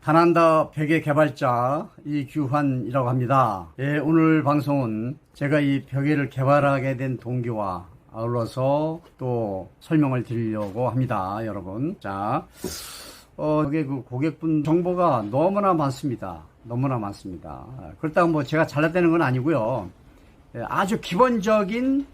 다난다 벽의 개발자 이규환이라고 합니다. 예, 오늘 방송은 제가 이 벽의를 개발하게 된 동기와 아울러서 또 설명을 드리려고 합니다, 여러분. 자, 여기 그 고객분 정보가 너무나 많습니다. 너무나 많습니다. 그렇다고 뭐 제가 잘났다는 건 아니고요. 예, 아주 기본적인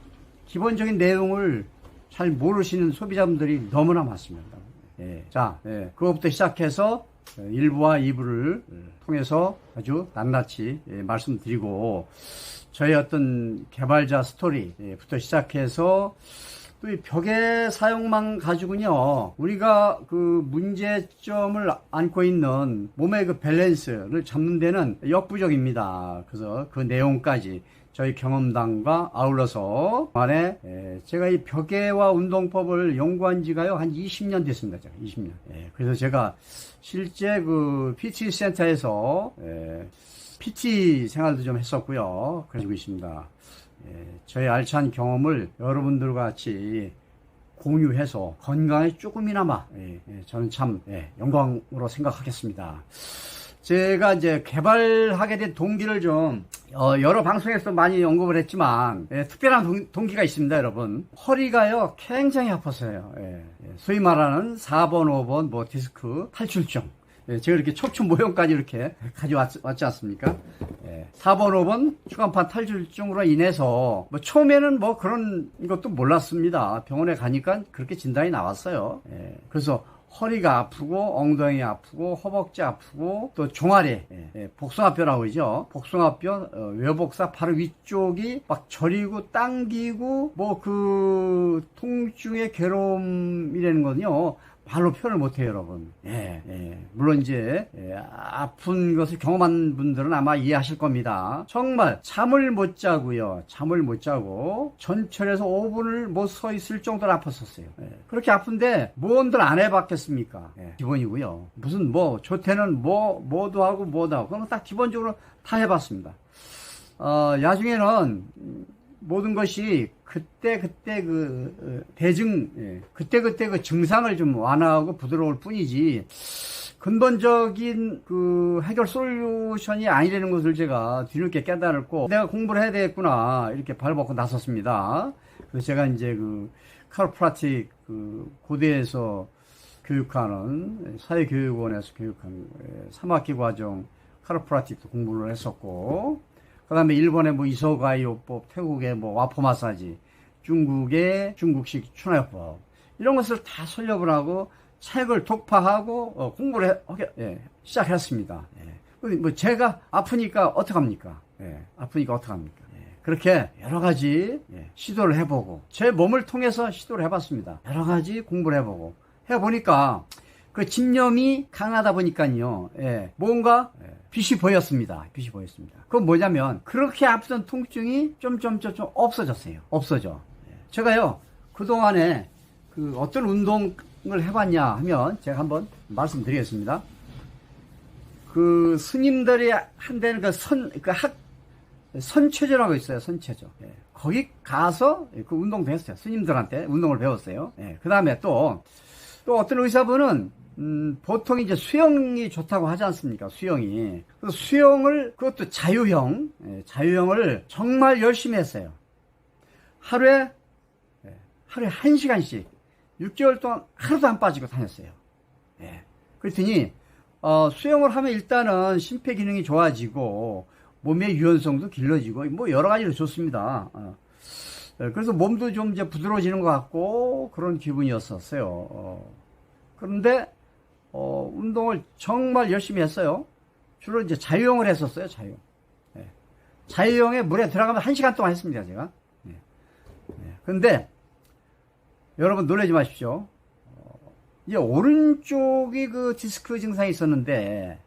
내용을 잘 모르시는 소비자분들이 너무나 많습니다. 예, 자, 그것부터 시작해서 1부와 2부를 통해서 아주 낱낱이 말씀드리고, 저희 어떤 개발자 스토리부터 시작해서 또 이 벽의 사용만 가지고는요, 우리가 그 문제점을 안고 있는 몸의 그 밸런스를 잡는 데는 역부족입니다. 그래서 그 내용까지 저희 경험담과 아울러서 만에 제가 이 벽의와 운동법을 연구한 지가요 한 20년 됐습니다. 제가 20년. 그래서 제가 실제 그 PT 센터에서 PT 생활도 좀 했었고요. 그러고 있습니다. 저의 알찬 경험을 여러분들과 같이 공유해서 건강에 조금이나마 저는 참 영광으로 생각하겠습니다. 제가 이제 개발하게 된 동기를 좀 여러 방송에서 많이 언급을 했지만 특별한 동기가 있습니다, 여러분. 허리가요 굉장히 아팠어요. 소위 말하는 4번, 5번 뭐 디스크 탈출증. 제가 이렇게 척추 모형까지 이렇게 가져왔지 않습니까? 4번, 5번 추간판 탈출증으로 인해서 뭐 처음에는 뭐 그런 것도 몰랐습니다. 병원에 가니까 그렇게 진단이 나왔어요. 그래서 허리가 아프고 엉덩이 아프고 허벅지 아프고 또 종아리, 복숭아뼈라고 그러죠. 복숭아뼈 외복사 바로 위쪽이 막 저리고 당기고 뭐 그 통증의 괴로움이라는 건요 말로 표현을 못해요, 여러분. 물론 이제 아픈 것을 경험한 분들은 아마 이해하실 겁니다. 정말 잠을 못 자고요. 잠을 못 자고 전철에서 5분을 못 서 있을 정도로 아팠었어요. 그렇게 아픈데 뭔들 안 해봤겠습니까? 기본이고요. 무슨 뭐 조퇴는 뭐도 하고 그런 거 딱 기본적으로 다 해봤습니다. 나중에는 모든 것이 그때 그 그때 그 증상을 좀 완화하고 부드러울 뿐이지 근본적인 그 해결 솔루션이 아니라는 것을 제가 뒤늦게 깨달았고, 내가 공부를 해야 되겠구나 이렇게 발벗고 나섰습니다. 그래서 제가 이제 그 카로프라틱 그 고대에서 교육하는 사회교육원에서 교육하는 3학기 과정 카로프라틱도 공부를 했었고, 그 다음에 일본의 뭐 이소가이요법, 태국의 뭐 와포 마사지, 중국의 중국식 추나요법, 이런 것을 다 설립을 하고 책을 독파하고 공부를 시작했습니다. 뭐 제가 아프니까 어떡합니까? 아프니까 어떡합니까? 그렇게 여러 가지 시도를 해보고 제 몸을 통해서 시도를 해봤습니다. 여러 가지 공부를 해보니까 그 집념이 강하다 보니까요, 뭔가 빛이 보였습니다. 그건 뭐냐면, 그렇게 아프던 통증이 좀 없어졌어요. 제가요, 그동안에 그 어떤 운동을 해봤냐 하면, 제가 한번 말씀드리겠습니다. 그 스님들이 한다는 선체조라고 있어요, 선체조. 거기 가서 그 운동도 했어요. 스님들한테 운동을 배웠어요. 그 다음에 또 어떤 의사분은 보통 이제 수영이 좋다고 하지 않습니까? 수영이. 그래서 수영을, 그것도 자유형을 정말 열심히 했어요. 하루에 1시간씩 6개월 동안 하루도 안 빠지고 다녔어요. 그랬더니 수영을 하면 일단은 심폐기능이 좋아지고 몸의 유연성도 길러지고 뭐 여러 가지로 좋습니다. 그래서 몸도 좀 이제 부드러워지는 것 같고 그런 기분이었었어요. 그런데 운동을 정말 열심히 했어요. 주로 이제 자유형을 했었어요. 자유형에 물에 들어가면 1시간 동안 했습니다, 제가. 그런데 여러분 놀라지 마십시오. 이제 오른쪽이 그 디스크 증상이 있었는데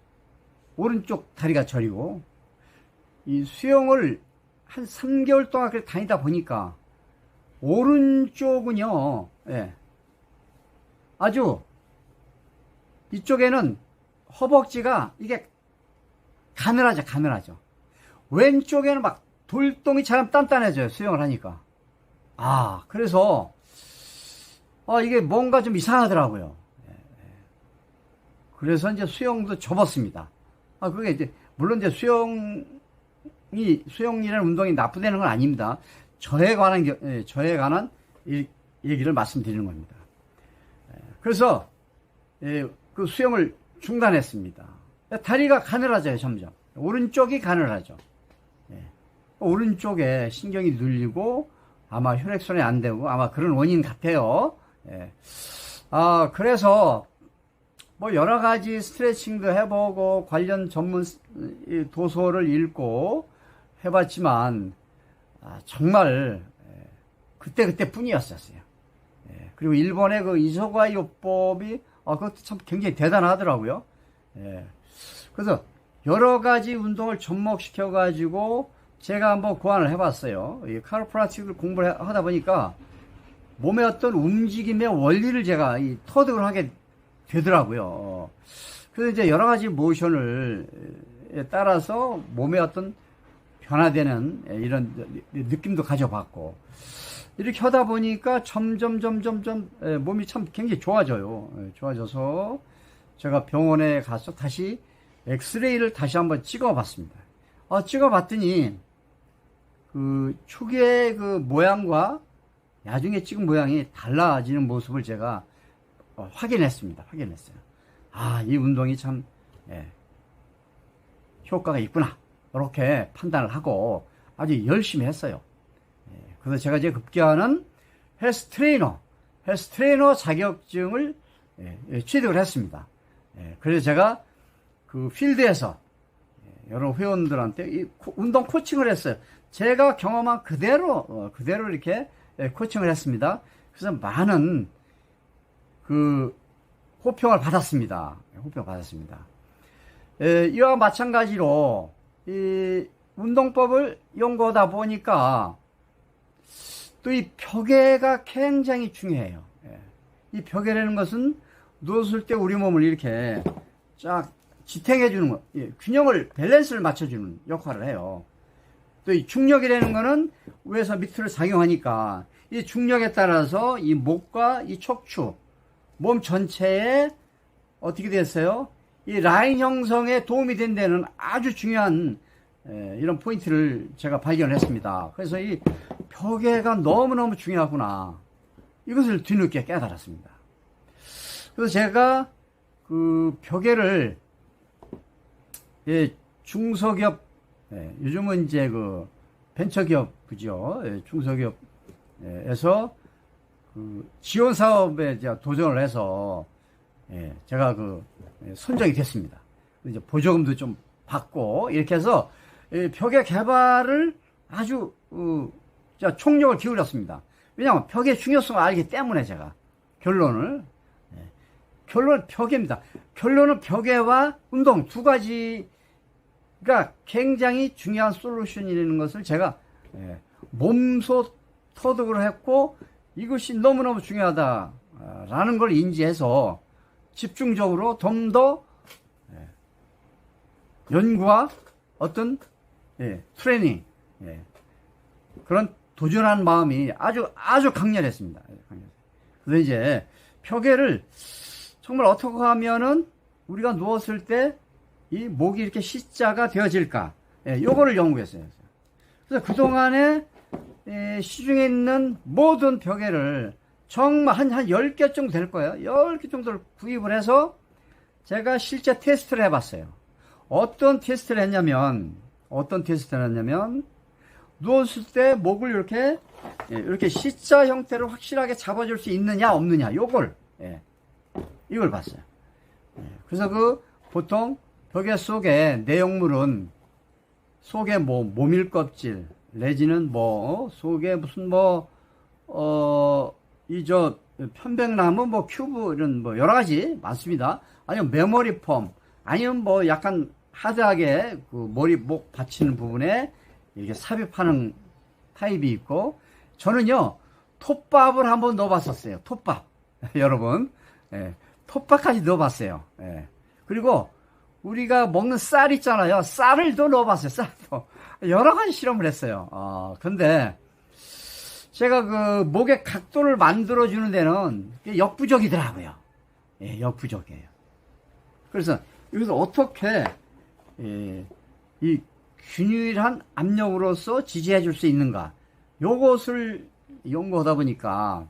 오른쪽 다리가 저리고, 이 수영을 한 3개월 동안 그렇게 다니다 보니까 오른쪽은요, 아주 이쪽에는 허벅지가 이게 가늘하죠. 왼쪽에는 막 돌덩이처럼 단단해져요, 수영을 하니까. 그래서 이게 뭔가 좀 이상하더라고요. 그래서 이제 수영도 접었습니다. 그게 이제, 물론 이제 수영이라는 운동이 나쁘다는 건 아닙니다. 저에 관한 얘기를 말씀드리는 겁니다. 그래서, 그 수영을 중단했습니다. 다리가 가늘어져요, 점점. 오른쪽이 가늘어져. 오른쪽에 신경이 눌리고, 아마 혈액순환이 안 되고, 아마 그런 원인 같아요. 그래서, 뭐, 여러 가지 스트레칭도 해보고, 관련 전문 도서를 읽고 해봤지만, 정말, 그때 뿐이었었어요. 그리고 일본의 그 이소가 요법이, 그것도 참 굉장히 대단하더라고요. 그래서, 여러 가지 운동을 접목시켜가지고, 제가 한번 고안을 해봤어요. 이 카이로프라틱을 공부를 하다 보니까, 몸의 어떤 움직임의 원리를 제가 터득을 하게 되더라고요. 그래서 이제 여러 가지 모션을 따라서 몸의 어떤 변화되는 이런 느낌도 가져봤고, 이렇게 하다 보니까 점점 몸이 참 굉장히 좋아져요. 좋아져서 제가 병원에 가서 다시 엑스레이를 다시 한번 찍어봤습니다. 찍어봤더니 그 초기의 그 모양과 나중에 찍은 모양이 달라지는 모습을 제가 확인했습니다. 이 운동이 참 효과가 있구나, 이렇게 판단을 하고 아주 열심히 했어요. 그래서 제가 이제 급기야는 헬스 트레이너 자격증을 취득을 했습니다. 그래서 제가 그 필드에서 여러 회원들한테 이 운동 코칭을 했어요. 제가 경험한 그대로 이렇게 코칭을 했습니다. 그래서 많은 그 호평을 받았습니다. 이와 마찬가지로 이 운동법을 연구하다 보니까 또 이 벽에가 굉장히 중요해요. 이 벽에라는 것은 누웠을 때 우리 몸을 이렇게 쫙 지탱해 주는 거, 균형을, 밸런스를 맞춰주는 역할을 해요. 또 이 중력이라는 거는 위에서 밑으로 작용하니까 이 중력에 따라서 이 목과 이 척추, 몸 전체에 어떻게 됐어요? 이 라인 형성에 도움이 된다는 아주 중요한 이런 포인트를 제가 발견했습니다. 그래서 이 벽에가 너무너무 중요하구나, 이것을 뒤늦게 깨달았습니다. 그래서 제가 그 벽에를 중소기업, 요즘은 이제 그 벤처기업이죠. 중소기업에서 그 지원 사업에 도전을 해서 제가 그 선정이 됐습니다. 이제 보조금도 좀 받고 이렇게 해서 벽의 개발을 아주 총력을 기울였습니다. 왜냐하면 벽의 중요성을 알기 때문에 제가 결론은 벽에입니다. 결론은 벽에와 운동 두 가지가 굉장히 중요한 솔루션이라는 것을 제가 몸소 터득을 했고, 이것이 너무너무 중요하다라는 걸 인지해서 집중적으로 좀 더 연구와 어떤 트레이닝, 그런 도전하는 마음이 아주 강렬했습니다. 그래서 이제 벽에를 정말 어떻게 하면은 우리가 누웠을 때 이 목이 이렇게 C자가 되어질까, 요거를 연구했어요. 그래서 그동안에 시중에 있는 모든 벽에를 정말 한 10개 정도 될 거예요. 10개 정도를 구입을 해서 제가 실제 테스트를 해봤어요. 어떤 테스트를 했냐면 누웠을 때 목을 이렇게 C자 형태로 확실하게 잡아줄 수 있느냐 없느냐, 이걸 봤어요. 그래서 보통 벽에 속에 내용물은 속에 모밀 껍질 내지는 속에 무슨 편백나무 큐브 이런 여러 가지 많습니다. 아니면 메모리 폼, 아니면 약간 하드하게 목 받치는 부분에 이렇게 삽입하는 타입이 있고, 저는요 톱밥을 한번 넣어봤었어요. 톱밥 여러분, 톱밥까지 넣어봤어요. 그리고 우리가 먹는 쌀 있잖아요. 쌀을 또 넣어봤어요. 쌀도 여러 가지 실험을 했어요. 근데 제가 목의 각도를 만들어주는 데는 역부족이더라고요. 역부족이에요. 그래서 여기서 어떻게 이 균일한 압력으로서 지지해 줄 수 있는가, 요것을 연구하다 보니까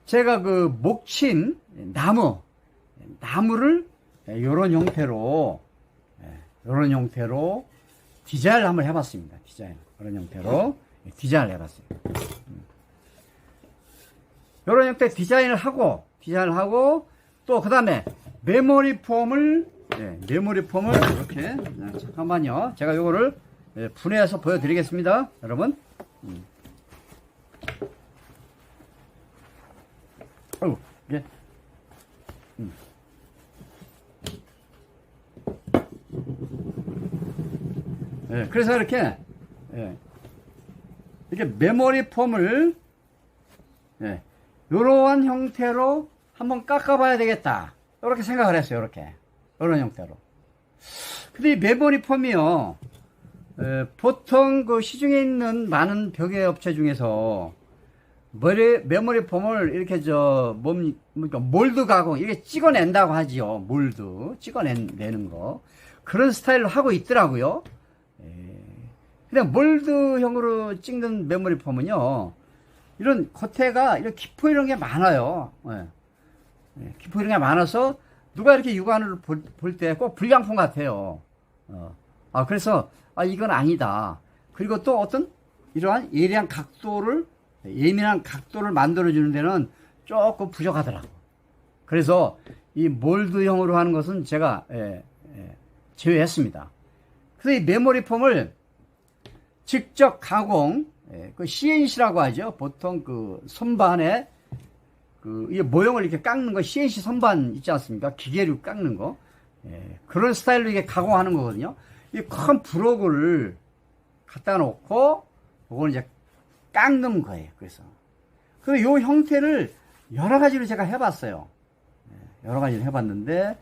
제가 그 목침 나무를 요런 형태로 디자인을 한번 해봤습니다. 이런 형태로 디자인을 해봤어요. 요런 형태 디자인을 하고 또 그 다음에 메모리 폼을 이렇게, 잠깐만요. 제가 요거를 분해해서 보여드리겠습니다. 여러분. 아이고, 예. 예, 그래서 이렇게 메모리 폼을 이러한 형태로 한번 깎아봐야 되겠다, 이렇게 생각을 했어요. 이런 형태로. 근데 이 메모리 폼이요, 보통 그 시중에 있는 많은 벽의 업체 중에서 메모리 폼을 이렇게 몰드 가공, 이렇게 찍어낸다고 하지요. 몰드 찍어내는 거, 그런 스타일로 하고 있더라고요. 근데 몰드형으로 찍는 메모리 폼은요, 이런 겉에가 이런 기포 이런 게 많아요. 기포 이런 게 많아서 누가 이렇게 육안으로 볼 때 꼭 불량품 같아요. 그래서 이건 아니다. 그리고 또 어떤 이러한 예민한 각도를 만들어주는 데는 조금 부족하더라고. 그래서 이 몰드형으로 하는 것은 제가 제외했습니다. 그래서 이 메모리 폼을 직접 가공, 그 CNC라고 하죠. 보통 그 선반에 이 모형을 이렇게 깎는 거, CNC 선반 있지 않습니까? 기계로 깎는 거. 그런 스타일로 이게 가공하는 거거든요. 이 큰 브로그를 갖다 놓고, 요거는 이제 깎는 거예요. 그래서 요 형태를 여러 가지로 제가 해봤어요. 여러 가지로 해봤는데,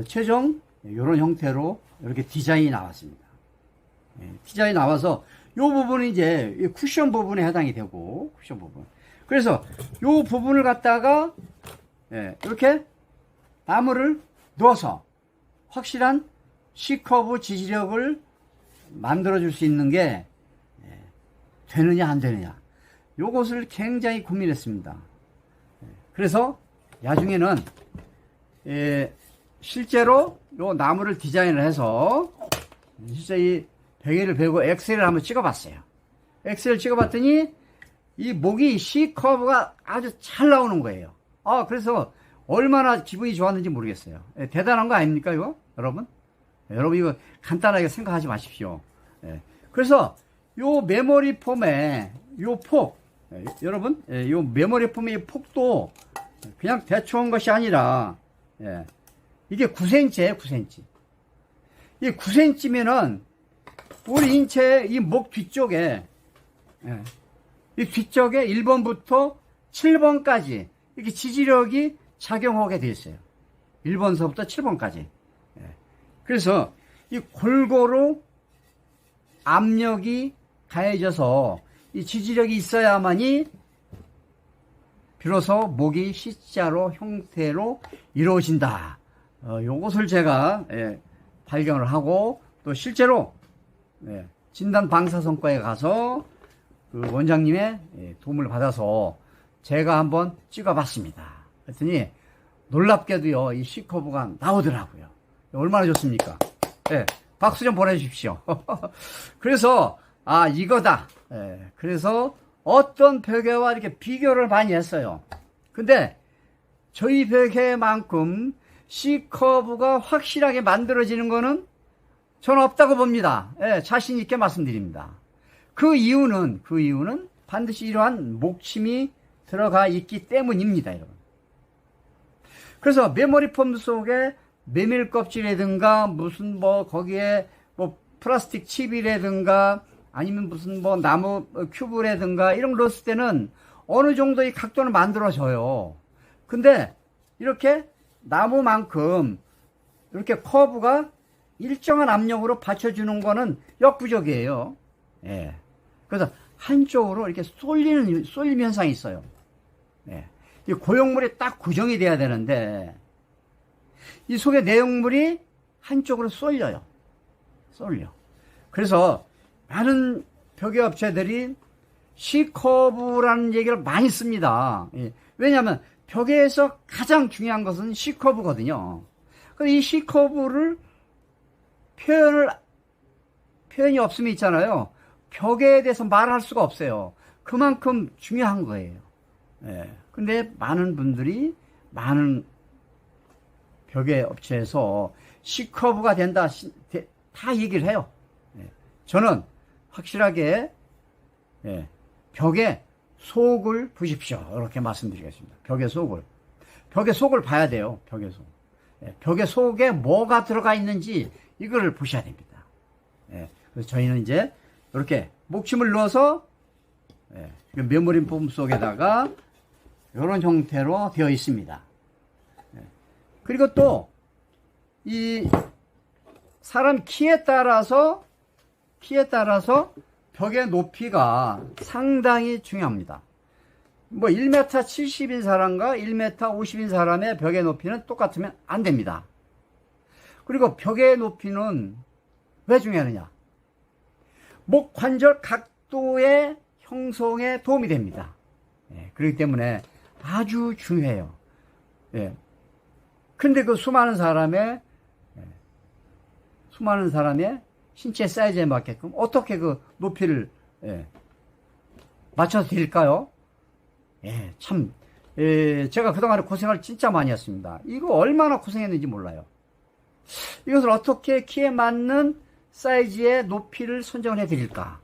최종 요런 형태로 이렇게 디자인이 나왔습니다. 디자인이 나와서 요 부분이 이제 쿠션 부분에 해당이 되고, 쿠션 부분. 그래서 요 부분을 갖다가 이렇게 나무를 넣어서 확실한 C커브 지지력을 만들어 줄 수 있는 게 되느냐 안 되느냐, 요것을 굉장히 고민했습니다. 그래서 나중에는 실제로 요 나무를 디자인을 해서 진짜 이 베개를 베고 엑셀을 한번 찍어봤어요. 엑셀을 찍어봤더니 이 목이 C커브가 아주 잘 나오는 거예요. 그래서 얼마나 기분이 좋았는지 모르겠어요. 대단한 거 아닙니까, 이거? 여러분? 여러분, 이거 간단하게 생각하지 마십시오. 그래서 요 메모리 폼의 요 폭, 여러분, 요 메모리 폼의 폭도 그냥 대충 한 것이 아니라, 이게 9cm예요, 9cm. 이 9cm면은 우리 인체의 이 목 뒤쪽에, 이 뒤쪽에 1번부터 7번까지 이렇게 지지력이 작용하게 되어 있어요. 1번서부터 7번까지. 그래서 이 골고루 압력이 가해져서 이 지지력이 있어야만이 비로소 목이 C자로 형태로 이루어진다. 요것을 제가 발견을 하고, 또 실제로 진단 방사선과에 가서 그 원장님의 도움을 받아서 제가 한번 찍어봤습니다. 그랬더니 놀랍게도요, 이 C커브가 나오더라고요. 얼마나 좋습니까? 박수 좀 보내주십시오. 그래서 이거다. 그래서 어떤 벽에와 이렇게 비교를 많이 했어요. 근데 저희 벽에만큼 C커브가 확실하게 만들어지는 거는 저는 없다고 봅니다. 자신 있게 말씀드립니다. 그 이유는 반드시 이러한 목침이 들어가 있기 때문입니다, 여러분. 그래서 메모리 폼 속에 메밀 껍질이라든가 무슨 거기에 플라스틱 칩이라든가 아니면 무슨 나무 큐브라든가 이런 걸 넣었을 때는 어느 정도의 각도는 만들어져요. 근데 이렇게 나무만큼 이렇게 커브가 일정한 압력으로 받쳐주는 거는 역부족이에요. 그래서 한쪽으로 이렇게 쏠림 현상이 있어요. 이 고용물이 딱 고정이 돼야 되는데, 이 속에 내용물이 한쪽으로 쏠려요. 쏠려. 그래서 많은 벽의 업체들이 C커브라는 얘기를 많이 습니다. 예. 왜냐하면 벽에서 가장 중요한 것은 C커브거든요. 근데 이 C커브를 표현이 없으면 있잖아요. 벽에 대해서 말할 수가 없어요. 그만큼 중요한 거예요. 예. 근데 많은 분들이 많은 벽의 업체에서 C커브가 된다, 다 얘기를 해요. 예. 저는 확실하게, 예, 벽에 속을 보십시오. 이렇게 말씀드리겠습니다. 벽의 속을. 벽의 속을 봐야 돼요. 벽의 속. 예, 벽의 속에 뭐가 들어가 있는지 이거를 보셔야 됩니다. 예, 그래서 저희는 이제 이렇게 목침을 넣어서, 예, 메모리 폼 속에다가 이런 형태로 되어 있습니다. 예, 그리고 또 이 사람 키에 따라서 벽의 높이가 상당히 중요합니다. 뭐 1m 70인 사람과 1m 50인 사람의 벽의 높이는 똑같으면 안 됩니다. 그리고 벽의 높이는 왜 중요하느냐? 목 관절 각도의 형성에 도움이 됩니다. 예, 그렇기 때문에 아주 중요해요. 예. 근데 그 수많은 사람의 신체 사이즈에 맞게끔 어떻게 그 높이를, 예, 맞춰서 드릴까요? 예, 참, 예, 제가 그동안에 고생을 진짜 많이 했습니다. 이거 얼마나 고생했는지 몰라요. 이것을 어떻게 키에 맞는 사이즈의 높이를 선정을 해드릴까?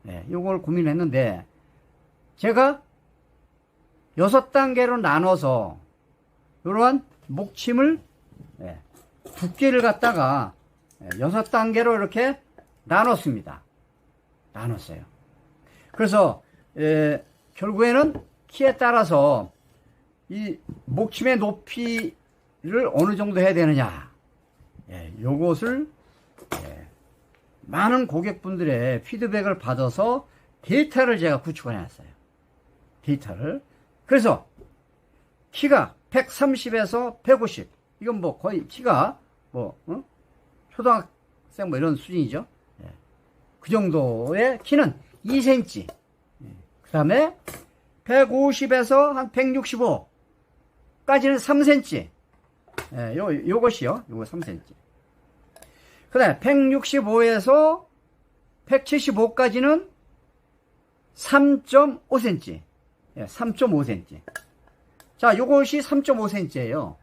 예, 이걸 고민했는데, 제가 6단계로 나눠서, 이러한 목침을, 예, 두께를 갖다가 6단계로 이렇게 나눴습니다. 나눴어요. 그래서, 결국에는 키에 따라서 이 목침의 높이를 어느 정도 해야 되느냐, 요것을, 많은 고객분들의 피드백을 받아서 데이터를 제가 구축해 놨어요. 데이터를. 그래서 키가 130에서 150. 이건 뭐 거의 키가 뭐, 초등학생 뭐 이런 수준이죠. 그 정도의 키는 2cm. 그 다음에 150에서 한 165까지는 3cm. 요것이요. 요거 3cm. 그 다음에 165에서 175까지는 3.5cm. 3.5cm. 자, 요것이 3.5cm예요.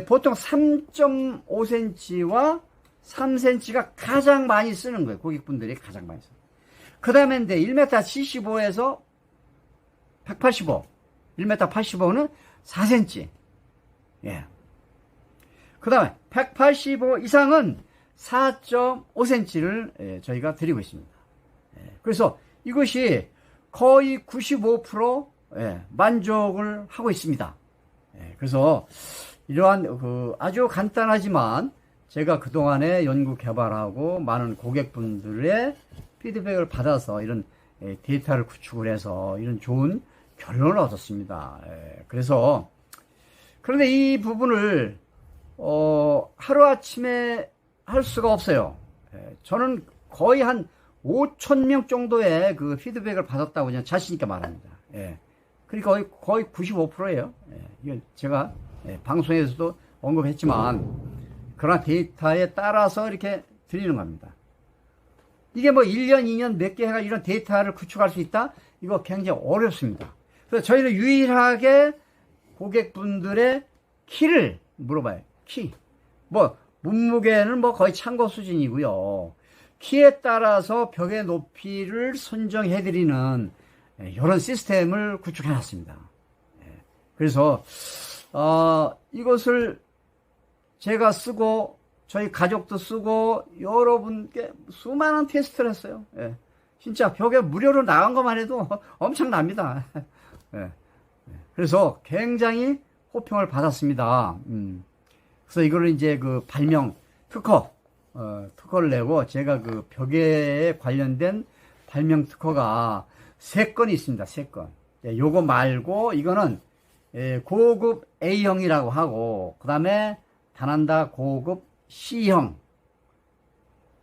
보통 3.5cm와 3cm가 가장 많이 쓰는 거예요. 고객분들이 가장 많이 써요. 그 다음에 이제 1m 75에서 185, 1m 85는 4cm. 예. 그 다음에 185 이상은 4.5cm를 저희가 드리고 있습니다. 그래서 이것이 거의 95% 만족을 하고 있습니다. 그래서 이러한 아주 간단하지만 제가 그동안에 연구 개발하고 많은 고객분들의 피드백을 받아서 이런 데이터를 구축을 해서 이런 좋은 결론을 얻었습니다. 그래서 그런데 이 부분을 하루아침에 할 수가 없어요. 저는 거의 한 5,000명 정도의 그 피드백을 받았다고 그냥 자신있게 말합니다. 그러니까 거의 95%예요. 이거 제가 방송에서도 언급했지만, 그러나 데이터에 따라서 이렇게 드리는 겁니다. 이게 뭐 1년, 2년 몇 개 해가 이런 데이터를 구축할 수 있다? 이거 굉장히 어렵습니다. 그래서 저희는 유일하게 고객분들의 키를 물어봐요. 키. 뭐, 몸무게는 뭐 거의 참고 수준이고요. 키에 따라서 벽의 높이를 선정해드리는 이런 시스템을 구축해놨습니다. 그래서 이것을 제가 쓰고 저희 가족도 쓰고 여러분께 수많은 테스트를 했어요. 진짜 벽에 무료로 나간 것만 해도 엄청납니다. 그래서 굉장히 호평을 받았습니다. 그래서 이거를 이제 그 발명 특허를 내고, 제가 그 벽에 관련된 발명 특허가 3건이 있습니다. 3건. 요거 말고 이거는 고급 A형이라고 하고, 그 다음에 다난다 고급 C형,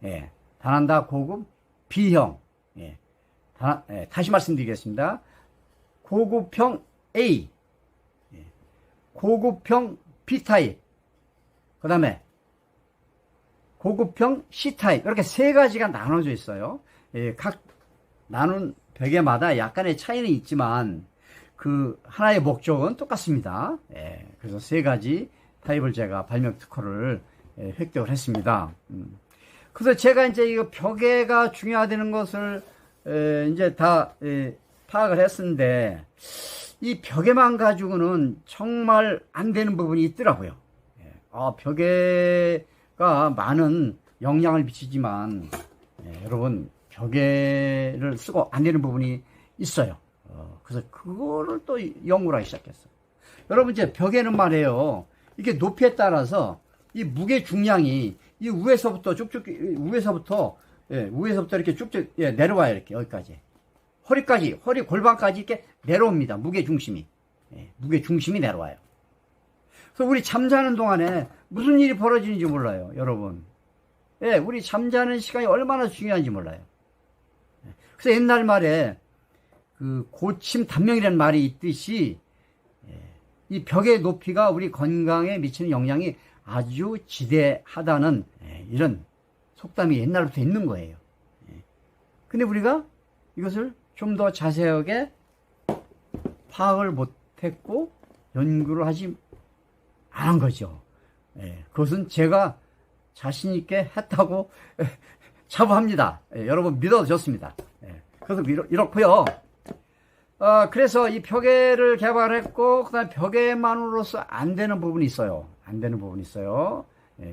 예, 다난다 고급 B형, 예, 다시 말씀드리겠습니다. 고급형 A, 예, 고급형 B타입, 그 다음에 고급형 C타입, 이렇게 세 가지가 나눠져 있어요. 예, 각 나눈 벽에마다 약간의 차이는 있지만 그 하나의 목적은 똑같습니다. 예, 그래서 세 가지 타입을 제가 발명 특허를 획득을 했습니다. 그래서 제가 이제 이거 벽에가 중요하다는 것을 이제 다 파악을 했는데 이 벽에만 가지고는 정말 안 되는 부분이 있더라고요. 벽에가 많은 영향을 미치지만 여러분 벽에를 쓰고 안 되는 부분이 있어요. 그래서 그거를 또 연구를 하기 시작했어요. 여러분 이제 벽에는 말이에요. 이게 높이에 따라서 이 무게 중량이 이 위에서부터 쭉쭉 위에서부터 이렇게 쭉쭉 내려와요. 이렇게 여기까지 허리까지 허리 골반까지 이렇게 내려옵니다. 무게 중심이 무게 중심이 내려와요. 그래서 우리 잠자는 동안에 무슨 일이 벌어지는지 몰라요, 여러분. 우리 잠자는 시간이 얼마나 중요한지 몰라요. 그래서 옛날 말에 그 고침 단명이라는 말이 있듯이 이 벽의 높이가 우리 건강에 미치는 영향이 아주 지대하다는 이런 속담이 옛날부터 있는 거예요. 근데 우리가 이것을 좀 더 자세하게 파악을 못했고 연구를 하지 않은 거죠. 그것은 제가 자신 있게 했다고 자부합니다. 여러분 믿어도 좋습니다. 그래서 이렇고요. 그래서 이 벽에를 개발했고 그다음에 벽에만으로서 안 되는 부분이 있어요. 안 되는 부분이 있어요.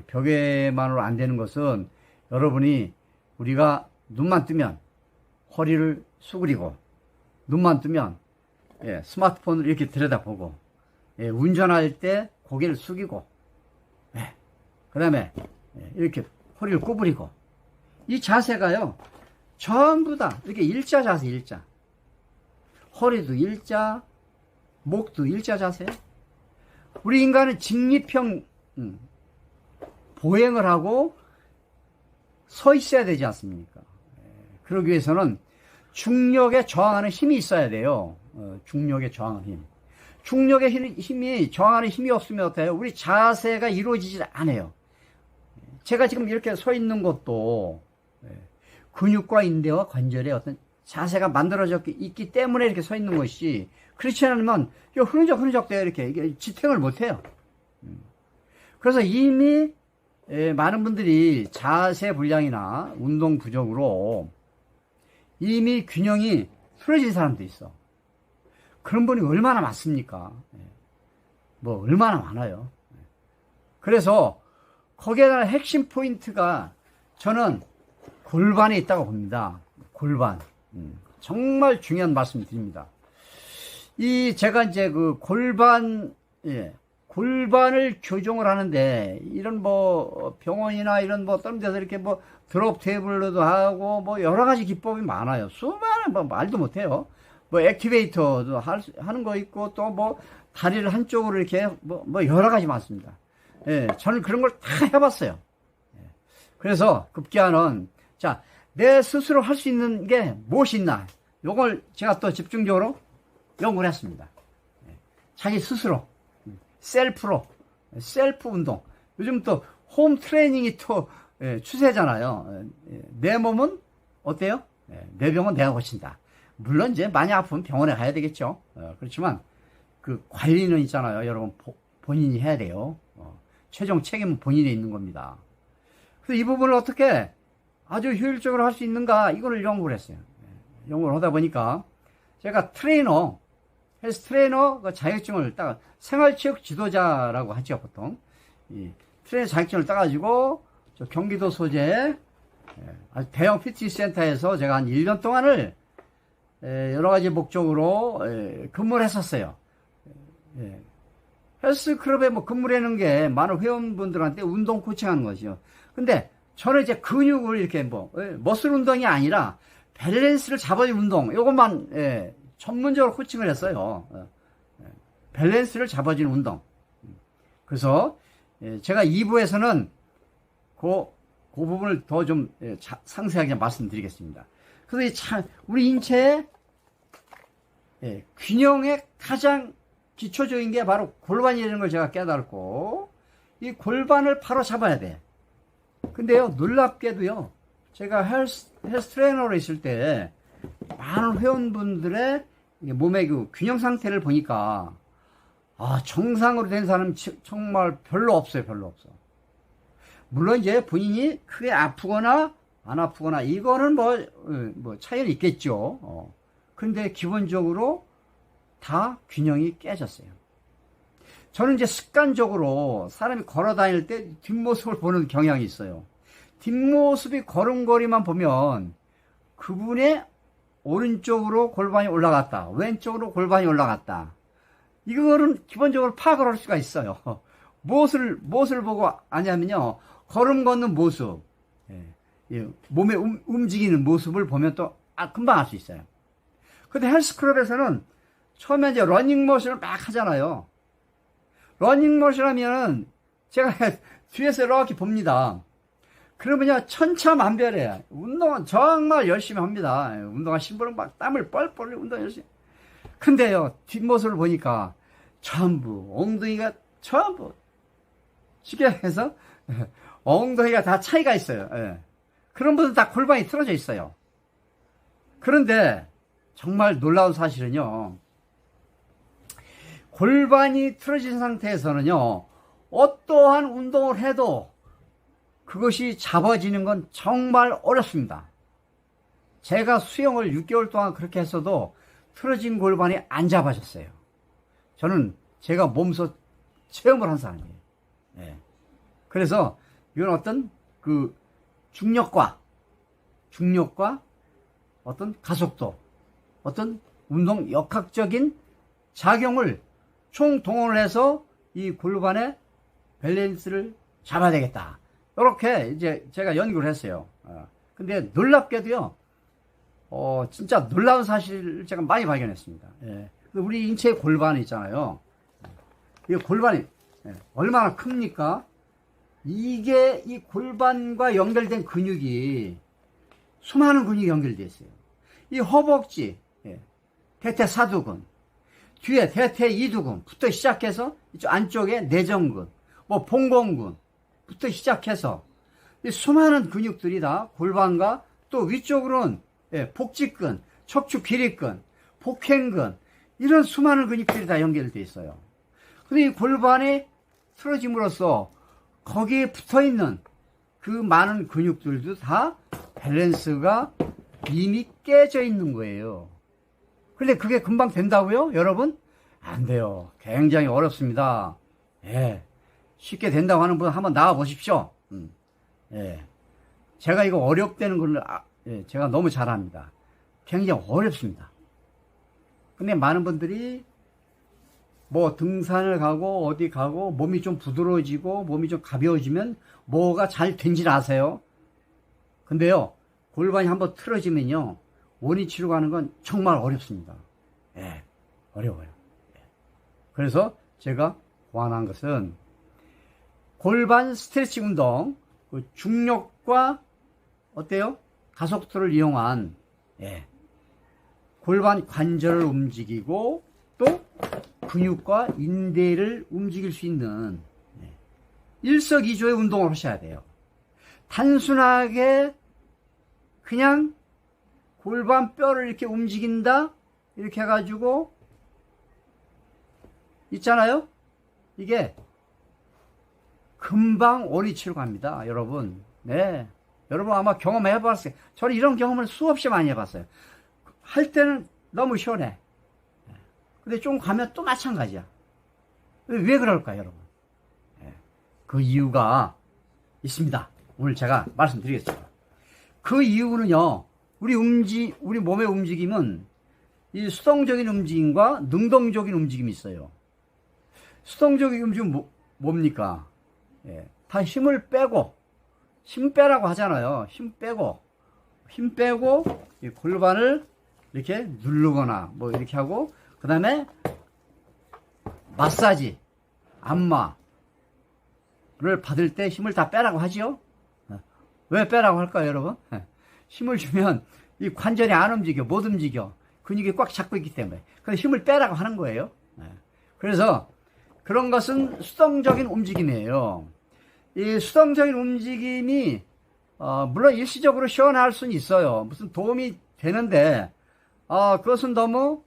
벽에만으로 안 되는 것은 여러분이 우리가 눈만 뜨면 허리를 수그리고 눈만 뜨면 스마트폰을 이렇게 들여다보고 운전할 때 고개를 숙이고 그 다음에 이렇게 허리를 구부리고 이 자세가요 전부 다 이렇게 일자 자세, 일자. 허리도 일자, 목도 일자 자세. 우리 인간은 직립형 보행을 하고 서 있어야 되지 않습니까? 그러기 위해서는 중력에 저항하는 힘이 있어야 돼요. 중력에 저항하는 힘. 중력의 힘이 저항하는 힘이 없으면 어때요? 우리 자세가 이루어지지 않아요. 제가 지금 이렇게 서 있는 것도 근육과 인대와 관절의 어떤 자세가 만들어져 있기 때문에 이렇게 서 있는 것이, 그렇지 않으면 흐느적 돼요. 이렇게 지탱을 못 해요. 그래서 이미 많은 분들이 자세 불량이나 운동 부족으로 이미 균형이 틀어진 사람도 있어. 그런 분이 얼마나 많습니까? 뭐 얼마나 많아요. 그래서 거기에 대한 핵심 포인트가 저는 골반에 있다고 봅니다. 골반. 정말 중요한 말씀 드립니다. 제가 이제 그 골반을 교정을 하는데, 이런 뭐 병원이나 이런 뭐 다른 데서 이렇게 뭐 드롭 테이블로도 하고 뭐 여러 가지 기법이 많아요. 수많은 뭐 말도 못해요. 뭐 액티베이터도 하는 거 있고, 또 뭐 다리를 한쪽으로 이렇게 뭐 여러 가지 많습니다. 저는 그런 걸 다 해봤어요. 그래서 급기야는 내 스스로 할 수 있는 게 무엇이 있나, 요걸 제가 또 집중적으로 연구를 했습니다. 자기 스스로 셀프 운동. 요즘 또 홈 트레이닝이 또 추세잖아요. 내 몸은 어때요? 내 병은 내가 고친다. 물론 이제 많이 아프면 병원에 가야 되겠죠. 그렇지만 그 관리는 있잖아요. 여러분 본인이 해야 돼요. 최종 책임은 본인에 있는 겁니다. 그래서 이 부분을 어떻게 아주 효율적으로 할 수 있는가, 이거를 연구를 했어요. 연구를 하다 보니까 제가 헬스 트레이너 그 자격증을 따가, 생활체육 지도자라고 하죠, 보통. 이 트레이너 자격증을 따가지고 저 경기도 소재 아주 대형 피트니스 센터에서 제가 한 1년 동안을 여러 가지 목적으로 근무를 했었어요. 헬스클럽에 뭐 근무를 하는 게 많은 회원분들한테 운동 코칭하는 것이요. 근데 저는 이제 근육을 이렇게 머슬 운동이 아니라 밸런스를 잡아주는 운동, 이것만 전문적으로 코칭을 했어요. 밸런스를 잡아주는 운동. 그래서 제가 2부에서는 그 부분을 더 좀 상세하게 말씀드리겠습니다. 그래서 우리 인체의 균형의 가장 기초적인 게 바로 골반이라는 걸 제가 깨달았고, 이 골반을 바로 잡아야 돼. 근데요, 놀랍게도요, 제가 헬스 트레이너로 있을 때 많은 회원분들의 몸의 그 균형 상태를 보니까, 정상으로 된 사람은 정말 별로 없어요. 별로 없어. 물론 이제 본인이 크게 아프거나 안 아프거나 이거는 뭐 차이는 있겠죠. 근데 기본적으로 다 균형이 깨졌어요. 저는 이제 습관적으로 사람이 걸어 다닐 때 뒷모습을 보는 경향이 있어요. 뒷모습이 걸음걸이만 보면 그분의 오른쪽으로 골반이 올라갔다, 왼쪽으로 골반이 올라갔다, 이거는 기본적으로 파악을 할 수가 있어요. 무엇을 보고 아냐면요, 걸음 걷는 모습, 몸의 움직이는 모습을 보면 또 금방 알 수 있어요. 근데 헬스클럽에서는 처음에 이제 러닝머신을 막 하잖아요. 러닝머신 하면은 제가 뒤에서 이렇게 봅니다. 그러면요, 천차만별이에요. 운동은 정말 열심히 합니다. 운동한 신부는 막 땀을 뻘뻘 운동 열심히. 근데요, 뒷모습을 보니까 전부 엉덩이가 전부 쉽게 해서 엉덩이가 다 차이가 있어요. 그런 분들 다 골반이 틀어져 있어요. 그런데 정말 놀라운 사실은요, 골반이 틀어진 상태에서는요, 어떠한 운동을 해도 그것이 잡아지는 건 정말 어렵습니다. 제가 수영을 6개월 동안 그렇게 했어도 틀어진 골반이 안 잡아졌어요. 저는 제가 몸소 체험을 한 사람이에요. 그래서 이건 어떤 그 중력과 어떤 가속도, 어떤 운동 역학적인 작용을 총동원을 해서 이 골반의 밸런스를 잡아야 되겠다. 이렇게 이제 제가 연구를 했어요. 근데 놀랍게도요, 진짜 놀라운 사실을 제가 많이 발견했습니다. 우리 인체의 골반이 있잖아요. 이 골반이 얼마나 큽니까? 이게 이 골반과 연결된 근육이 수많은 근육이 연결되어 있어요. 이 허벅지, 대퇴사두근, 뒤에 대퇴이두근부터 시작해서 이쪽 안쪽에 내전근, 봉공근부터 시작해서 이 수많은 근육들이 다 골반과 또 위쪽으로는 복직근, 척추 기립근, 복행근, 이런 수많은 근육들이 다 연결되어 있어요. 근데 이 골반이 틀어짐으로써 거기에 붙어있는 그 많은 근육들도 다 밸런스가 이미 깨져 있는 거예요. 근데 그게 금방 된다고요? 여러분? 안 돼요. 굉장히 어렵습니다. 쉽게 된다고 하는 분 한번 나와 보십시오. 제가 이거 어렵다는 걸 제가 너무 잘합니다. 굉장히 어렵습니다. 근데 많은 분들이 뭐 등산을 가고 어디 가고 몸이 좀 부드러워지고 몸이 좀 가벼워지면 뭐가 잘 된지를 아세요? 근데요, 골반이 한번 틀어지면요, 원인 치료 가는 건 정말 어렵습니다. 어려워요. 그래서 제가 고안한 것은 골반 스트레칭 운동, 그 중력과 어때요? 가속도를 이용한 골반 관절을 움직이고 또 근육과 인대를 움직일 수 있는 일석이조의 운동을 하셔야 돼요. 단순하게 그냥 골반 뼈를 이렇게 움직인다 이렇게 해가지고 있잖아요. 이게 금방 원위치로 갑니다, 여러분. 여러분 아마 경험해 봤어요. 저는 이런 경험을 수없이 많이 해봤어요. 할 때는 너무 시원해. 근데 좀 가면 또 마찬가지야. 왜 그럴까요, 여러분? 그 이유가 있습니다. 오늘 제가 말씀드리겠습니다. 그 이유는요, 우리 몸의 움직임은 이 수동적인 움직임과 능동적인 움직임이 있어요. 수동적인 움직임은 뭡니까? 다 힘을 빼고, 힘 빼라고 하잖아요. 힘 빼고, 이 골반을 이렇게 누르거나 뭐 이렇게 하고, 그 다음에 마사지, 안마, 받을 때 힘을 다 빼라고 하지요. 왜 빼라고 할까요, 여러분? 힘을 주면 이 관절이 안 움직여, 못 움직여. 근육이 꽉 잡고 있기 때문에. 그래서 힘을 빼라고 하는 거예요. 그래서 그런 것은 수동적인 움직임이에요. 이 수동적인 움직임이 물론 일시적으로 시원할 수는 있어요. 무슨 도움이 되는데 그것은 너무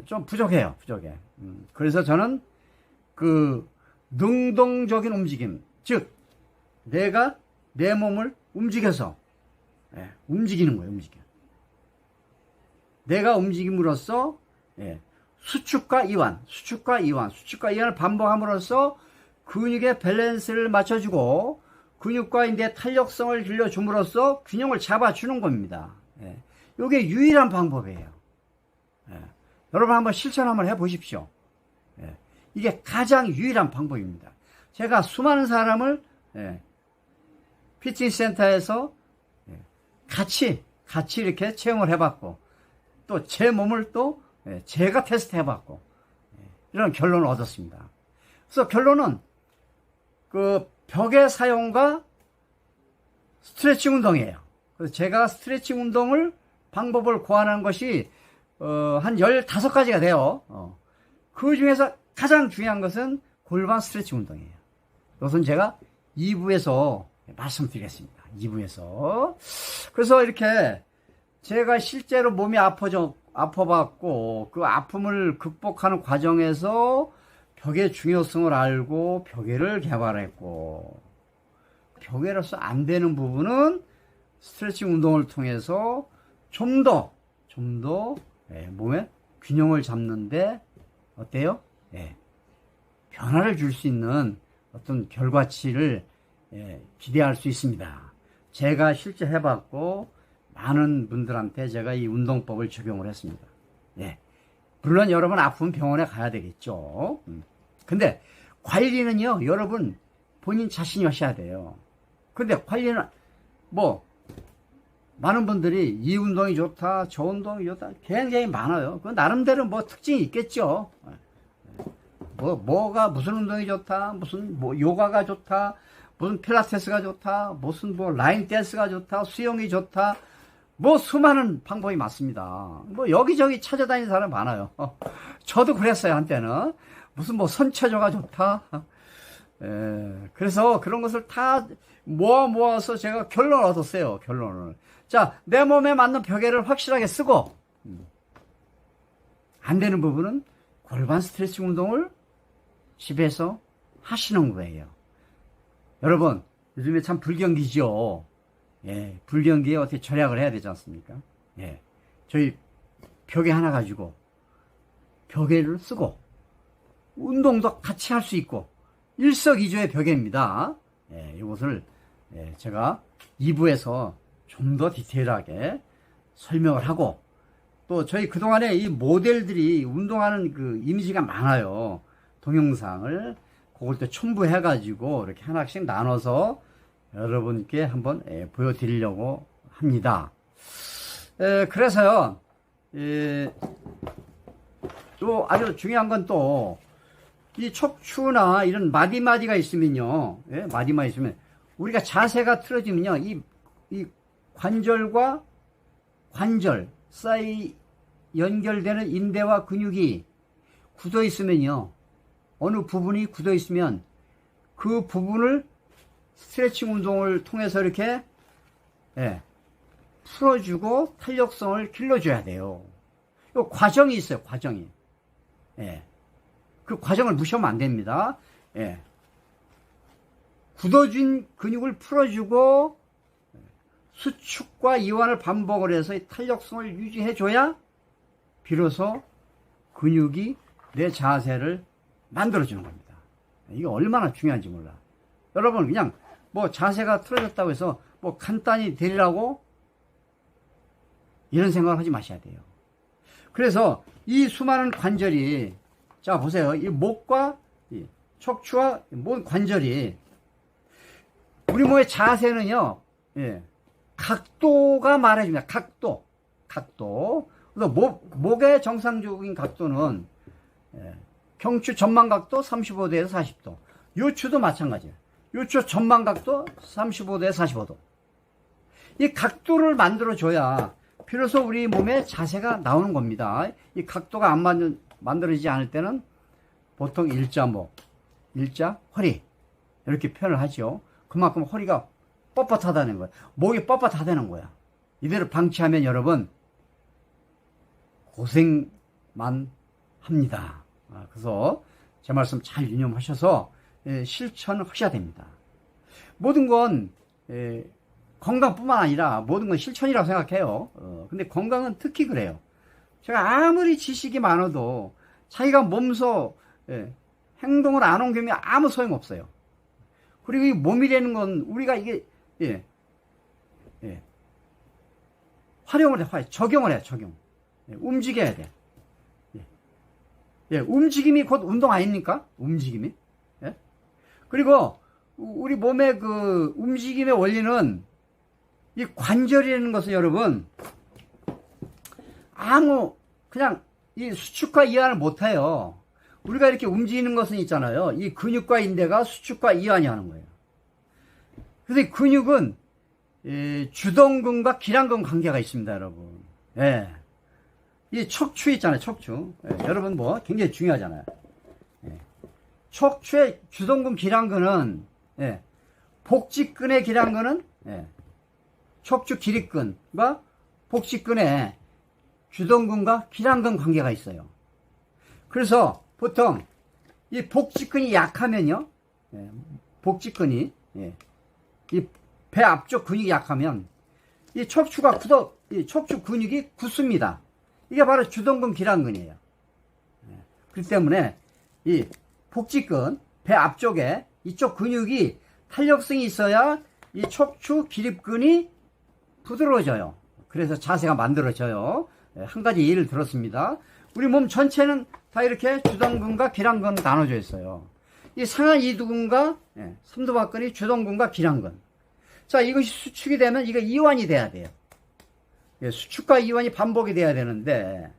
좀 부족해요. 부족해. 그래서 저는 그 능동적인 움직임, 즉 내가 내 몸을 움직여서 움직이는 거예요. 움직여. 내가 움직임으로써 수축과 이완을 반복함으로써 근육의 밸런스를 맞춰주고 근육과 인대의 탄력성을 길러줌으로써 균형을 잡아주는 겁니다. 이게 유일한 방법이에요. 여러분 한번 실천 한번 해보십시오. 이게 가장 유일한 방법입니다. 제가 수많은 사람을 피트니스 센터에서 같이 이렇게 체험을 해봤고 또 제 몸을 또 제가 테스트 해봤고 이런 결론을 얻었습니다. 그래서 결론은 그 벽의 사용과 스트레칭 운동이에요. 그래서 제가 스트레칭 운동을 방법을 고안한 것이 한 15가지가 돼요. 그 중에서 가장 중요한 것은 골반 스트레칭 운동이에요. 이것은 제가 2부에서 말씀드리겠습니다. 2부에서. 그래서 이렇게 제가 실제로 몸이 아파봤고 그 아픔을 극복하는 과정에서 벽의 중요성을 알고 벽에를 개발했고 벽에로서 안 되는 부분은 스트레칭 운동을 통해서 좀 더 몸의 균형을 잡는데 어때요? 변화를 줄 수 있는 어떤 결과치를 기대할 수 있습니다. 제가 실제 해봤고 많은 분들한테 제가 이 운동법을 적용을 했습니다. 물론 여러분 아프면 병원에 가야 되겠죠. 근데 관리는요, 여러분 본인 자신이 하셔야 돼요. 근데 관리는 많은 분들이 이 운동이 좋다, 저 운동이 좋다, 굉장히 많아요. 그 나름대로 특징이 있겠죠. 무슨 운동이 좋다, 무슨 요가가 좋다, 무슨 필라테스가 좋다, 무슨 라인 댄스가 좋다, 수영이 좋다, 수많은 방법이 많습니다. 여기저기 찾아다니는 사람 많아요. 저도 그랬어요, 한때는. 무슨 선체조가 좋다. 그래서 그런 것을 다 모아서 제가 결론을 얻었어요, 결론을. 자, 내 몸에 맞는 벽에를 확실하게 쓰고, 안 되는 부분은 골반 스트레칭 운동을 집에서 하시는 거예요. 여러분, 요즘에 참 불경기죠. 불경기에 어떻게 절약을 해야 되지 않습니까? 저희 벽에 하나 가지고 벽에를 쓰고 운동도 같이 할 수 있고 일석이조의 벽에입니다. 이것을 제가 2부에서 좀 더 디테일하게 설명을 하고 또 저희 그동안에 이 모델들이 운동하는 그 이미지가 많아요. 동영상을 그걸 또 첨부해 가지고 이렇게 하나씩 나눠서 여러분께 한번 보여드리려고 합니다. 그래서요, 또 아주 중요한 건 또 이 척추나 이런 마디마디가 있으면요, 마디마디 있으면 우리가 자세가 틀어지면요, 이 관절과 관절 사이 연결되는 인대와 근육이 굳어 있으면요, 어느 부분이 굳어 있으면 그 부분을 스트레칭 운동을 통해서 이렇게 풀어주고 탄력성을 길러줘야 돼요. 이 과정이 있어요, 과정이. 그 과정을 무시하면 안 됩니다. 굳어진 근육을 풀어주고 수축과 이완을 반복을 해서 이 탄력성을 유지해줘야 비로소 근육이 내 자세를 만들어주는 겁니다. 이게 얼마나 중요한지 몰라. 여러분 그냥 자세가 틀어졌다고 해서 간단히 되리라고 이런 생각을 하지 마셔야 돼요. 그래서 이 수많은 관절이, 자 보세요, 이 목과 이 척추와 몸 관절이 우리 몸의 자세는요, 각도가 말해줍니다. 각도. 그래서 목의 정상적인 각도는 경추 전망 각도 35도에서 40도. 요추도 마찬가지예요. 요쪽 전망각도 35도에 45도. 이 각도를 만들어줘야 비로소 우리 몸의 자세가 나오는 겁니다. 이 각도가 안 만들어지지 않을 때는 보통 일자목, 일자 허리 이렇게 표현을 하죠. 그만큼 허리가 뻣뻣하다는 거야. 목이 뻣뻣하다는 거야. 이대로 방치하면 여러분 고생만 합니다. 그래서 제 말씀 잘 유념하셔서 실천하셔야 됩니다. 모든 건 건강뿐만 아니라 모든 건 실천이라고 생각해요. 근데 건강은 특히 그래요. 제가 아무리 지식이 많아도 자기가 몸소 행동을 안 옮기면 아무 소용없어요. 그리고 이 몸이라는 건 우리가 이게 활용을 해, 적용을 해, 적용. 움직여야 돼. 움직임이 곧 운동 아닙니까? 움직임이. 그리고 우리 몸의 그 움직임의 원리는 이 관절이라는 것은 여러분 그냥 이 수축과 이완을 못해요. 우리가 이렇게 움직이는 것은 있잖아요. 이 근육과 인대가 수축과 이완이 하는 거예요. 그래서 이 근육은 주동근과 기랑근 관계가 있습니다, 여러분. 이 척추 있잖아요, 척추. 여러분 뭐 굉장히 중요하잖아요. 척추의 주동근 기랑근은 복직근의 기랑근은 척추 기립근과 복직근의 주동근과 기랑근 관계가 있어요. 그래서 보통 이 복직근이 약하면요, 복직근이 이 배 앞쪽 근육이 약하면 이 척추가 이 척추 근육이 굳습니다. 이게 바로 주동근 기랑근이에요. 그렇기 때문에 이 복직근 배 앞쪽에 이쪽 근육이 탄력성이 있어야 이 척추 기립근이 부드러워져요. 그래서 자세가 만들어져요. 한 가지 예를 들었습니다. 우리 몸 전체는 다 이렇게 주동근과 기랑근 나눠져 있어요. 이 상하 이두근과 삼두박근이 주동근과 기랑근. 자, 이것이 수축이 되면 이거 이완이 돼야 돼요. 수축과 이완이 반복이 돼야 되는데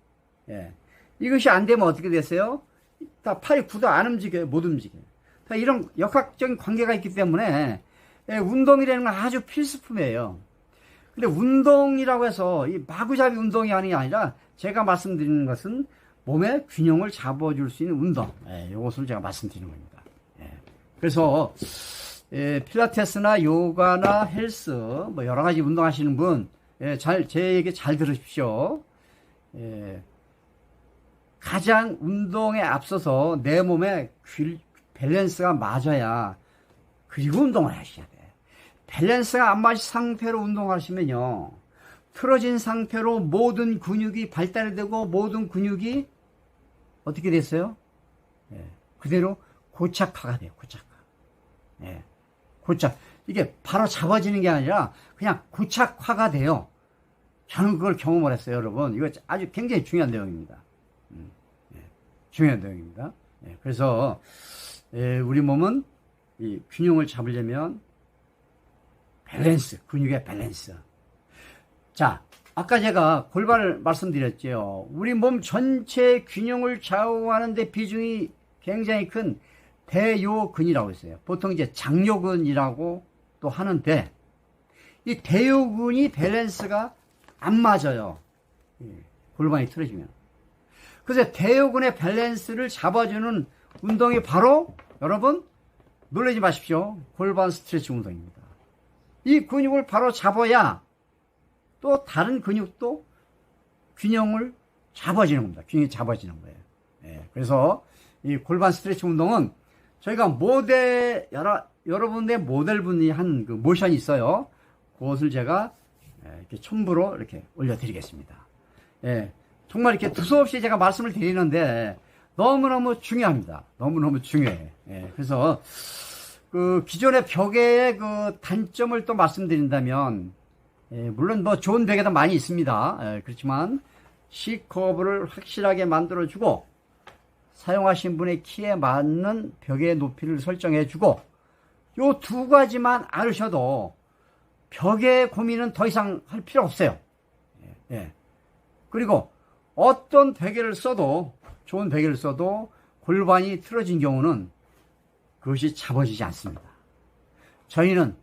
이것이 안 되면 어떻게 됐어요? 다 팔이 굳어 안 움직여요. 못 움직여요. 다 이런 역학적인 관계가 있기 때문에 운동이라는 건 아주 필수품이에요. 근데 운동이라고 해서 이 마구잡이 운동이 아니라 제가 말씀드리는 것은 몸의 균형을 잡아줄 수 있는 운동. 이것을 제가 말씀드리는 겁니다. 그래서 필라테스나 요가나 헬스 뭐 여러 가지 운동하시는 분 제 얘기 잘 들으십시오. 가장 운동에 앞서서 내 몸의 밸런스가 맞아야 그리고 운동을 하셔야 돼. 밸런스가 안 맞은 상태로 운동하시면요, 틀어진 상태로 모든 근육이 발달이 되고 모든 근육이 어떻게 됐어요? 그대로 고착화가 돼요. 고착화. 고착. 이게 바로 잡아지는 게 아니라 그냥 고착화가 돼요. 저는 그걸 경험을 했어요, 여러분. 이거 아주 굉장히 중요한 내용입니다. 중요한 내용입니다. 그래서 우리 몸은 이 균형을 잡으려면 밸런스, 근육의 밸런스. 자, 아까 제가 골반을 말씀드렸죠. 우리 몸 전체의 균형을 좌우하는 데 비중이 굉장히 큰 대요근이라고 있어요. 보통 이제 장요근이라고 또 하는데, 이 대요근이 밸런스가 안 맞아요. 골반이 틀어지면. 그래서 대요근의 밸런스를 잡아주는 운동이 바로 여러분 놀라지 마십시오. 골반 스트레치 운동입니다. 이 근육을 바로 잡아야 또 다른 근육도 균형을 잡아지는 겁니다. 균형이 잡아지는 거예요. 그래서 이 골반 스트레치 운동은 저희가 여러분의 모델분이 한 그 모션이 있어요. 그것을 제가 이렇게 첨부로 이렇게 올려드리겠습니다. 정말 이렇게 두서없이 제가 말씀을 드리는데 너무너무 중요합니다. 너무너무 중요해. 그래서 그 기존의 벽의 그 단점을 또 말씀드린다면, 물론 뭐 좋은 벽에도 많이 있습니다. 그렇지만 C커브를 확실하게 만들어주고 사용하신 분의 키에 맞는 벽의 높이를 설정해주고, 요 두 가지만 알으셔도 벽의 고민은 더 이상 할 필요 없어요. 그리고 어떤 베개를 써도, 좋은 베개를 써도 골반이 틀어진 경우는 그것이 잡아지지 않습니다. 저희는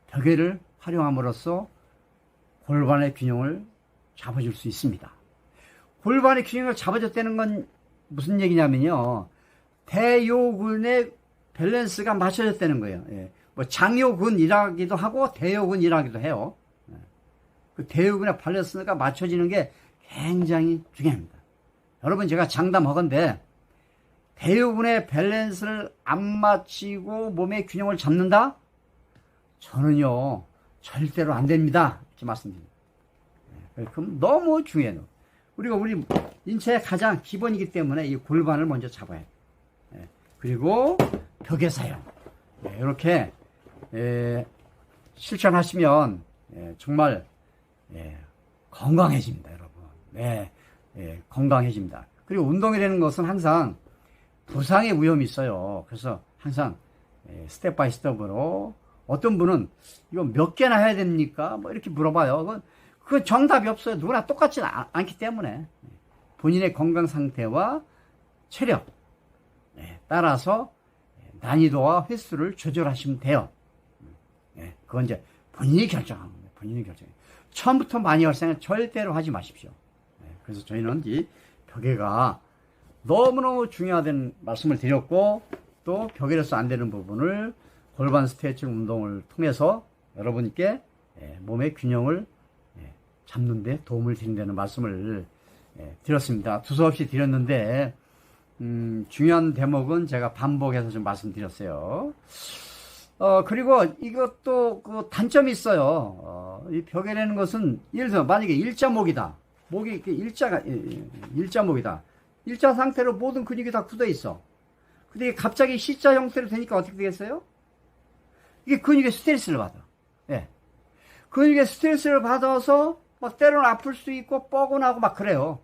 벽에를 활용함으로써 골반의 균형을 잡아줄 수 있습니다. 골반의 균형을 잡아줬다는 건 무슨 얘기냐면요, 대요근의 밸런스가 맞춰졌다는 거예요. 뭐 장요근이라기도 하고 대요근이라기도 해요. 그 대요근의 밸런스가 맞춰지는 게 굉장히 중요합니다. 여러분, 제가 장담하건대 대요근의 밸런스를 안 맞추고 몸의 균형을 잡는다? 저는요, 절대로 안 됩니다. 이렇게 말씀드립니다. 그럼 너무 중요해요. 우리가 우리 인체의 가장 기본이기 때문에 이 골반을 먼저 잡아야 해요. 그리고 벽의 사용. 이렇게 실천하시면 정말 건강해집니다, 여러분. 건강해집니다. 그리고 운동이라는 것은 항상 부상의 위험이 있어요. 그래서 항상 스텝 바이 스텝으로, 어떤 분은 이거 몇 개나 해야 됩니까? 뭐 이렇게 물어봐요. 그 정답이 없어요. 누구나 똑같지 않기 때문에 본인의 건강 상태와 체력 따라서 난이도와 횟수를 조절하시면 돼요. 그건 이제 본인이 결정하는 거예요. 본인이 결정해요. 처음부터 많이 할 생각 절대로 하지 마십시오. 그래서 저희는 이 벽에가 너무너무 중요하다는 말씀을 드렸고, 또 벽에로서 안 되는 부분을 골반 스트레칭 운동을 통해서 여러분께 몸의 균형을 잡는 데 도움을 드린다는 말씀을 드렸습니다. 두서없이 드렸는데 중요한 대목은 제가 반복해서 좀 말씀드렸어요. 그리고 이것도 그 단점이 있어요. 이 벽에라는 것은, 예를 들어 만약에 일자목이다. 목이 일자목이다. 일자 상태로 모든 근육이 다 굳어 있어. 근데 갑자기 C자 형태로 되니까 어떻게 되겠어요? 이게 근육에 스트레스를 받아. 근육에 스트레스를 받아서 막 때로는 아플 수 있고 뻐근하고 막 그래요.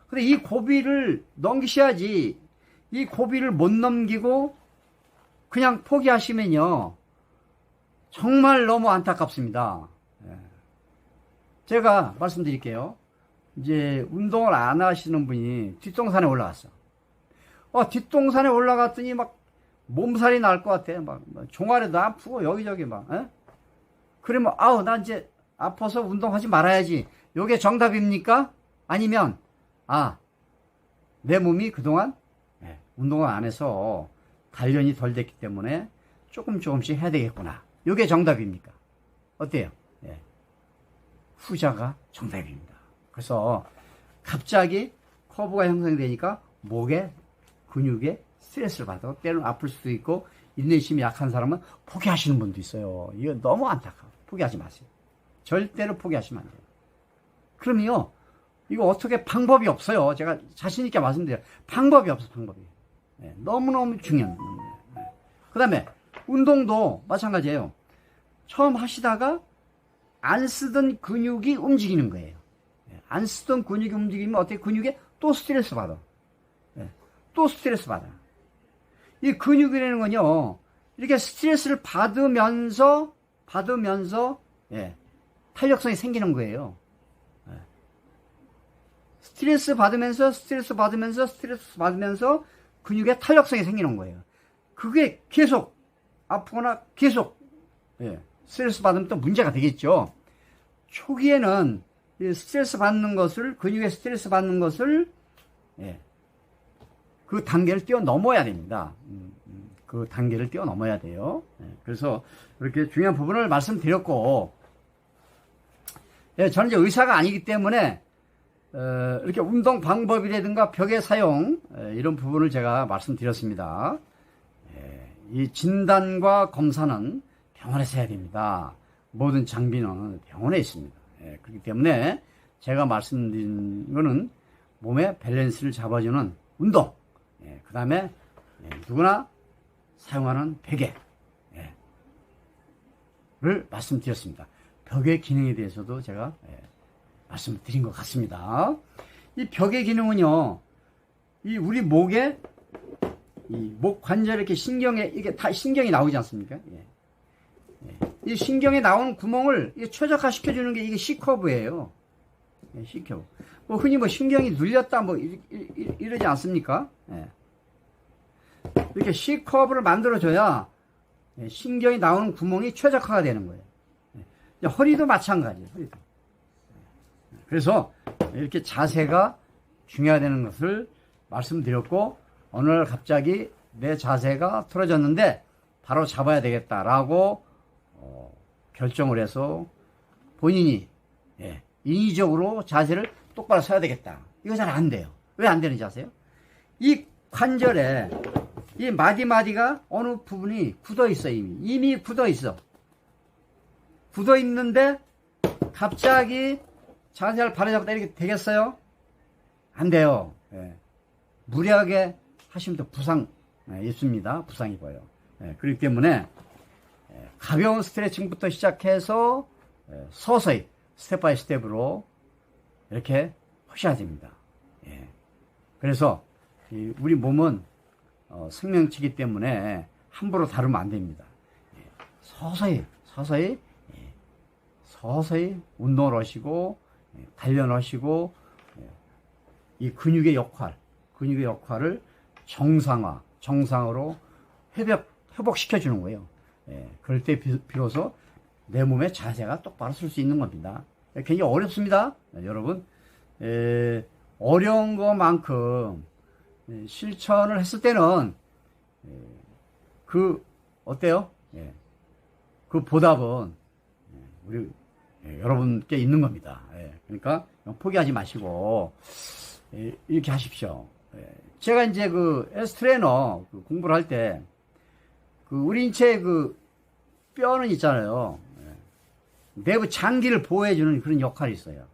근데 이 고비를 넘기셔야지. 이 고비를 못 넘기고 그냥 포기하시면요, 정말 너무 안타깝습니다. 제가 말씀드릴게요. 이제 운동을 안 하시는 분이 뒷동산에 올라갔어. 뒷동산에 올라갔더니 막 몸살이 날 것 같아. 막 종아리도 아프고 여기저기 막. 그러면 나 이제 아파서 운동하지 말아야지. 요게 정답입니까? 아니면 내 몸이 그동안 운동을 안 해서 단련이 덜 됐기 때문에 조금씩 해야 되겠구나. 요게 정답입니까? 어때요? 후자가 정답입니다. 그래서 갑자기 커브가 형성이 되니까 목에, 근육에 스트레스를 받아서 때로는 아플 수도 있고, 인내심이 약한 사람은 포기하시는 분도 있어요. 이거 너무 안타까워. 포기하지 마세요. 절대로 포기하시면 안 돼요. 그러면요, 이거 어떻게 방법이 없어요. 제가 자신있게 말씀드려요. 방법이 없어, 방법이. 너무너무 중요한 문제예요. 그 다음에 운동도 마찬가지예요. 처음 하시다가 안 쓰던 근육이 움직이는 거예요. 안 쓰던 근육이 움직이면 어떻게, 근육에 또 스트레스 받아. 또 스트레스 받아. 이 근육이라는 건요, 이렇게 스트레스를 받으면서 탄력성이 생기는 거예요. 스트레스 받으면서 근육에 탄력성이 생기는 거예요. 그게 계속 아프거나 계속 스트레스 받으면 또 문제가 되겠죠. 초기에는 스트레스 받는 것을, 근육에 스트레스 받는 것을 그 단계를 뛰어넘어야 됩니다. 그 단계를 뛰어넘어야 돼요. 그래서 이렇게 중요한 부분을 말씀드렸고, 저는 이제 의사가 아니기 때문에 이렇게 운동 방법이라든가 벽의 사용, 이런 부분을 제가 말씀드렸습니다. 이 진단과 검사는 병원에서 해야 됩니다. 모든 장비는 병원에 있습니다. 그렇기 때문에 제가 말씀드린 거는 몸의 밸런스를 잡아주는 운동, 그 다음에 누구나 사용하는 베개를 말씀드렸습니다. 벽의 기능에 대해서도 제가 말씀드린 것 같습니다. 이 벽의 기능은요, 이 우리 목에, 이 목 관절에 이렇게 이게 다 신경이 나오지 않습니까? 이 신경에 나오는 구멍을 최적화 시켜주는 게 이게 C커브예요. C커브. 뭐 흔히 뭐 신경이 눌렸다 뭐 이러지 않습니까? 이렇게 C커브를 만들어줘야 신경이 나오는 구멍이 최적화가 되는 거예요. 허리도 마찬가지예요. 허리도. 그래서 이렇게 자세가 중요하다는 것을 말씀드렸고, 어느 날 갑자기 내 자세가 틀어졌는데 바로 잡아야 되겠다라고 결정을 해서 본인이 인위적으로 자세를 똑바로 서야 되겠다. 이거 잘 안 돼요. 왜 안 되는지 아세요? 이 관절에 이 마디마디가 어느 부분이 굳어 있어. 이미 굳어 있어. 굳어 있는데 갑자기 자세를 바로 잡다 이렇게 되겠어요? 안 돼요. 무리하게 하시면 또 부상 있습니다. 부상이 보여요. 그렇기 때문에 가벼운 스트레칭부터 시작해서 서서히 스텝 바이 스텝으로 이렇게 하셔야 됩니다. 그래서 우리 몸은 생명체이기 때문에 함부로 다루면 안 됩니다. 서서히 운동을 하시고 단련을 하시고 이 근육의 역할을 정상으로 회복시켜 주는 거예요. 그럴 때 비로소 내 몸의 자세가 똑바로 설 수 있는 겁니다. 굉장히 어렵습니다. 여러분, 어려운 것만큼 실천을 했을 때는 어때요? 그 보답은 우리 여러분께 있는 겁니다. 그러니까 포기하지 마시고 이렇게 하십시오. 제가 이제 그 헬스 트레이너 공부를 할 때 우리 인체의 뼈는 있잖아요. 내부 장기를 보호해주는 그런 역할이 있어요.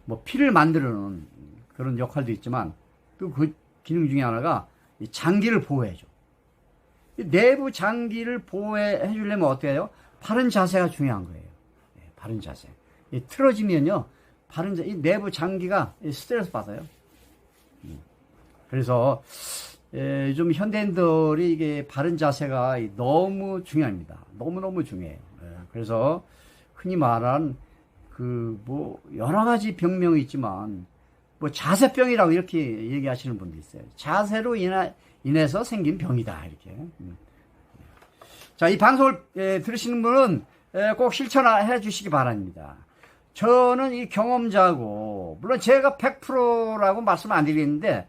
뭐 피를 만드는 그런 역할도 있지만 또 그 기능 중에 하나가 이 장기를 보호해줘. 내부 장기를 보호해 주려면 어떻게 해요? 바른 자세가 중요한 거예요. 바른 자세. 틀어지면요, 이 내부 장기가 스트레스 받아요. 그래서 요즘 현대인들이 이게 바른 자세가 너무 중요합니다. 너무너무 중요해요. 그래서 흔히 말하는 여러 가지 병명이 있지만 자세병이라고 이렇게 얘기하시는 분도 있어요. 자세로 인해서 생긴 병이다, 이렇게. 자, 이 방송을 들으시는 분은 꼭 실천해 주시기 바랍니다. 저는 이 경험자고, 물론 제가 100%라고 말씀 안 드리는데,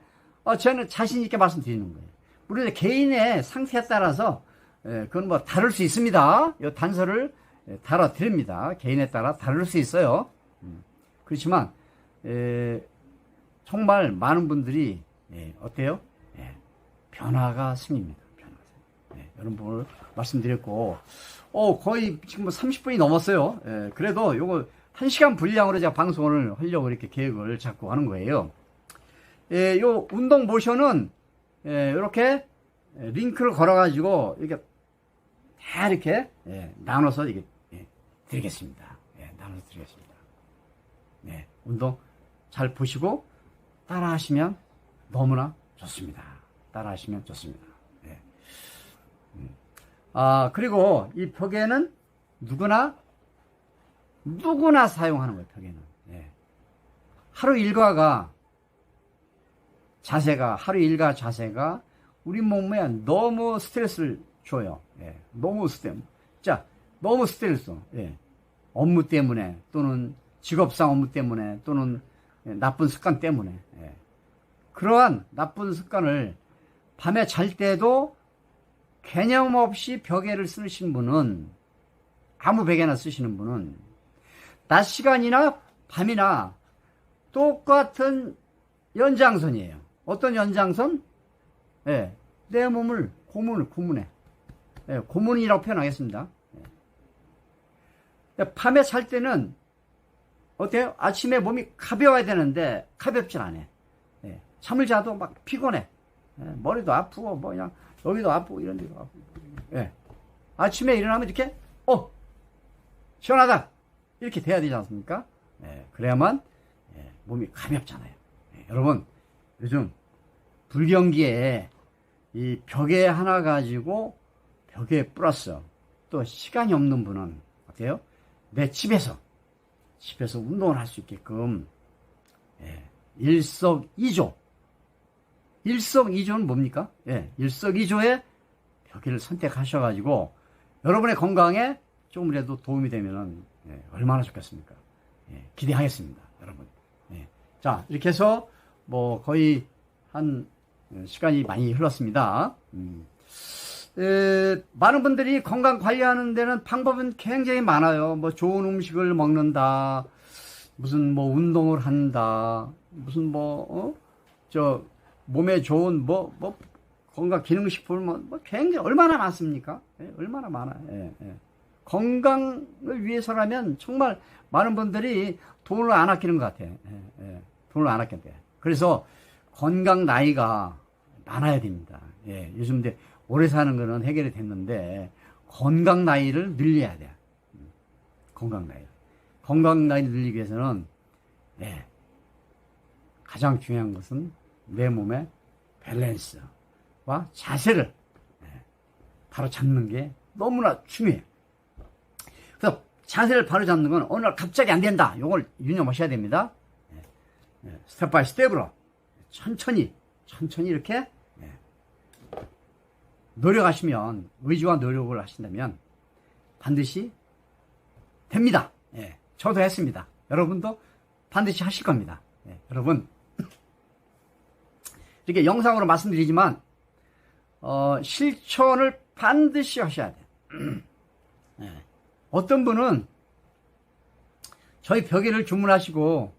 저는 자신 있게 말씀드리는 거예요. 물론 개인의 상태에 따라서, 그건 다를 수 있습니다. 이 단서를 달아드립니다. 개인에 따라 다를 수 있어요. 그렇지만, 정말 많은 분들이, 어때요? 변화가 생깁니다. 이런 부분을 말씀드렸고, 거의 지금 30분이 넘었어요. 그래도 요거 1시간 분량으로 제가 방송을 하려고 이렇게 계획을 잡고 하는 거예요. 요 운동 모션은, 이렇게 링크를 걸어가지고, 이렇게 다 이렇게, 나눠서 이게, 드리겠습니다. 나눠서 드리겠습니다. 운동 잘 보시고, 따라 하시면 너무나 좋습니다. 따라 하시면 좋습니다. 그리고 이 벽에는 누구나 사용하는 거예요, 벽에는. 하루 일과 자세가 우리 몸에 너무 스트레스를 줘요. 너무 스트레스. 업무 때문에, 또는 직업상 업무 때문에, 또는 나쁜 습관 때문에. 그러한 나쁜 습관을 밤에 잘 때도 개념 없이 벽에를 쓰시는 분은, 아무 벽에나 쓰시는 분은 낮 시간이나 밤이나 똑같은 연장선이에요. 어떤 연장선? 내 몸을 고문해. 고문이라고 표현하겠습니다. 밤에 잘 때는 어때요? 아침에 몸이 가벼워야 되는데 가볍진 않아. 잠을 자도 막 피곤해. 머리도 아프고 그냥 여기도 아프고 이런 데도 아프고. 아침에 일어나면 이렇게 시원하다 이렇게 돼야 되지 않습니까? 그래야만 몸이 가볍잖아요. 여러분, 요즘 불경기에 이 벽에 하나 가지고 벽에 플러스 또 시간이 없는 분은 어때요? 내 집에서 운동을 할 수 있게끔 일석이조. 일석이조는 뭡니까? 일석이조의 벽기를 선택하셔가지고 여러분의 건강에 조금이라도 도움이 되면은 얼마나 좋겠습니까? 기대하겠습니다, 여러분. 자, 이렇게 해서 뭐 거의 한 시간이 많이 흘렀습니다. 많은 분들이 건강 관리하는 데는 방법은 굉장히 많아요. 뭐 좋은 음식을 먹는다, 무슨 뭐 운동을 한다, 무슨 뭐 몸에 좋은 뭐 건강 기능식품 뭐 굉장히 얼마나 많습니까? 얼마나 많아요. 건강을 위해서라면 정말 많은 분들이 돈을 안 아끼는 것 같아. 돈을 안 아껴야 돼. 그래서 건강 나이가 많아야 됩니다. 요즘 근데 오래 사는 거는 해결이 됐는데 건강 나이를 늘려야 돼. 건강 나이. 건강 나이를 늘리기 위해서는 가장 중요한 것은 내 몸의 밸런스와 자세를 바로 잡는 게 너무나 중요해요. 그래서 자세를 바로 잡는 건 어느 날 갑자기 안 된다. 이걸 유념하셔야 됩니다. 스텝 바이 스텝으로 천천히 이렇게 노력하시면, 의지와 노력을 하신다면 반드시 됩니다. 저도 했습니다. 여러분도 반드시 하실 겁니다. 여러분, 이렇게 영상으로 말씀드리지만 실천을 반드시 하셔야 돼요. 어떤 분은 저희 벽에를 주문하시고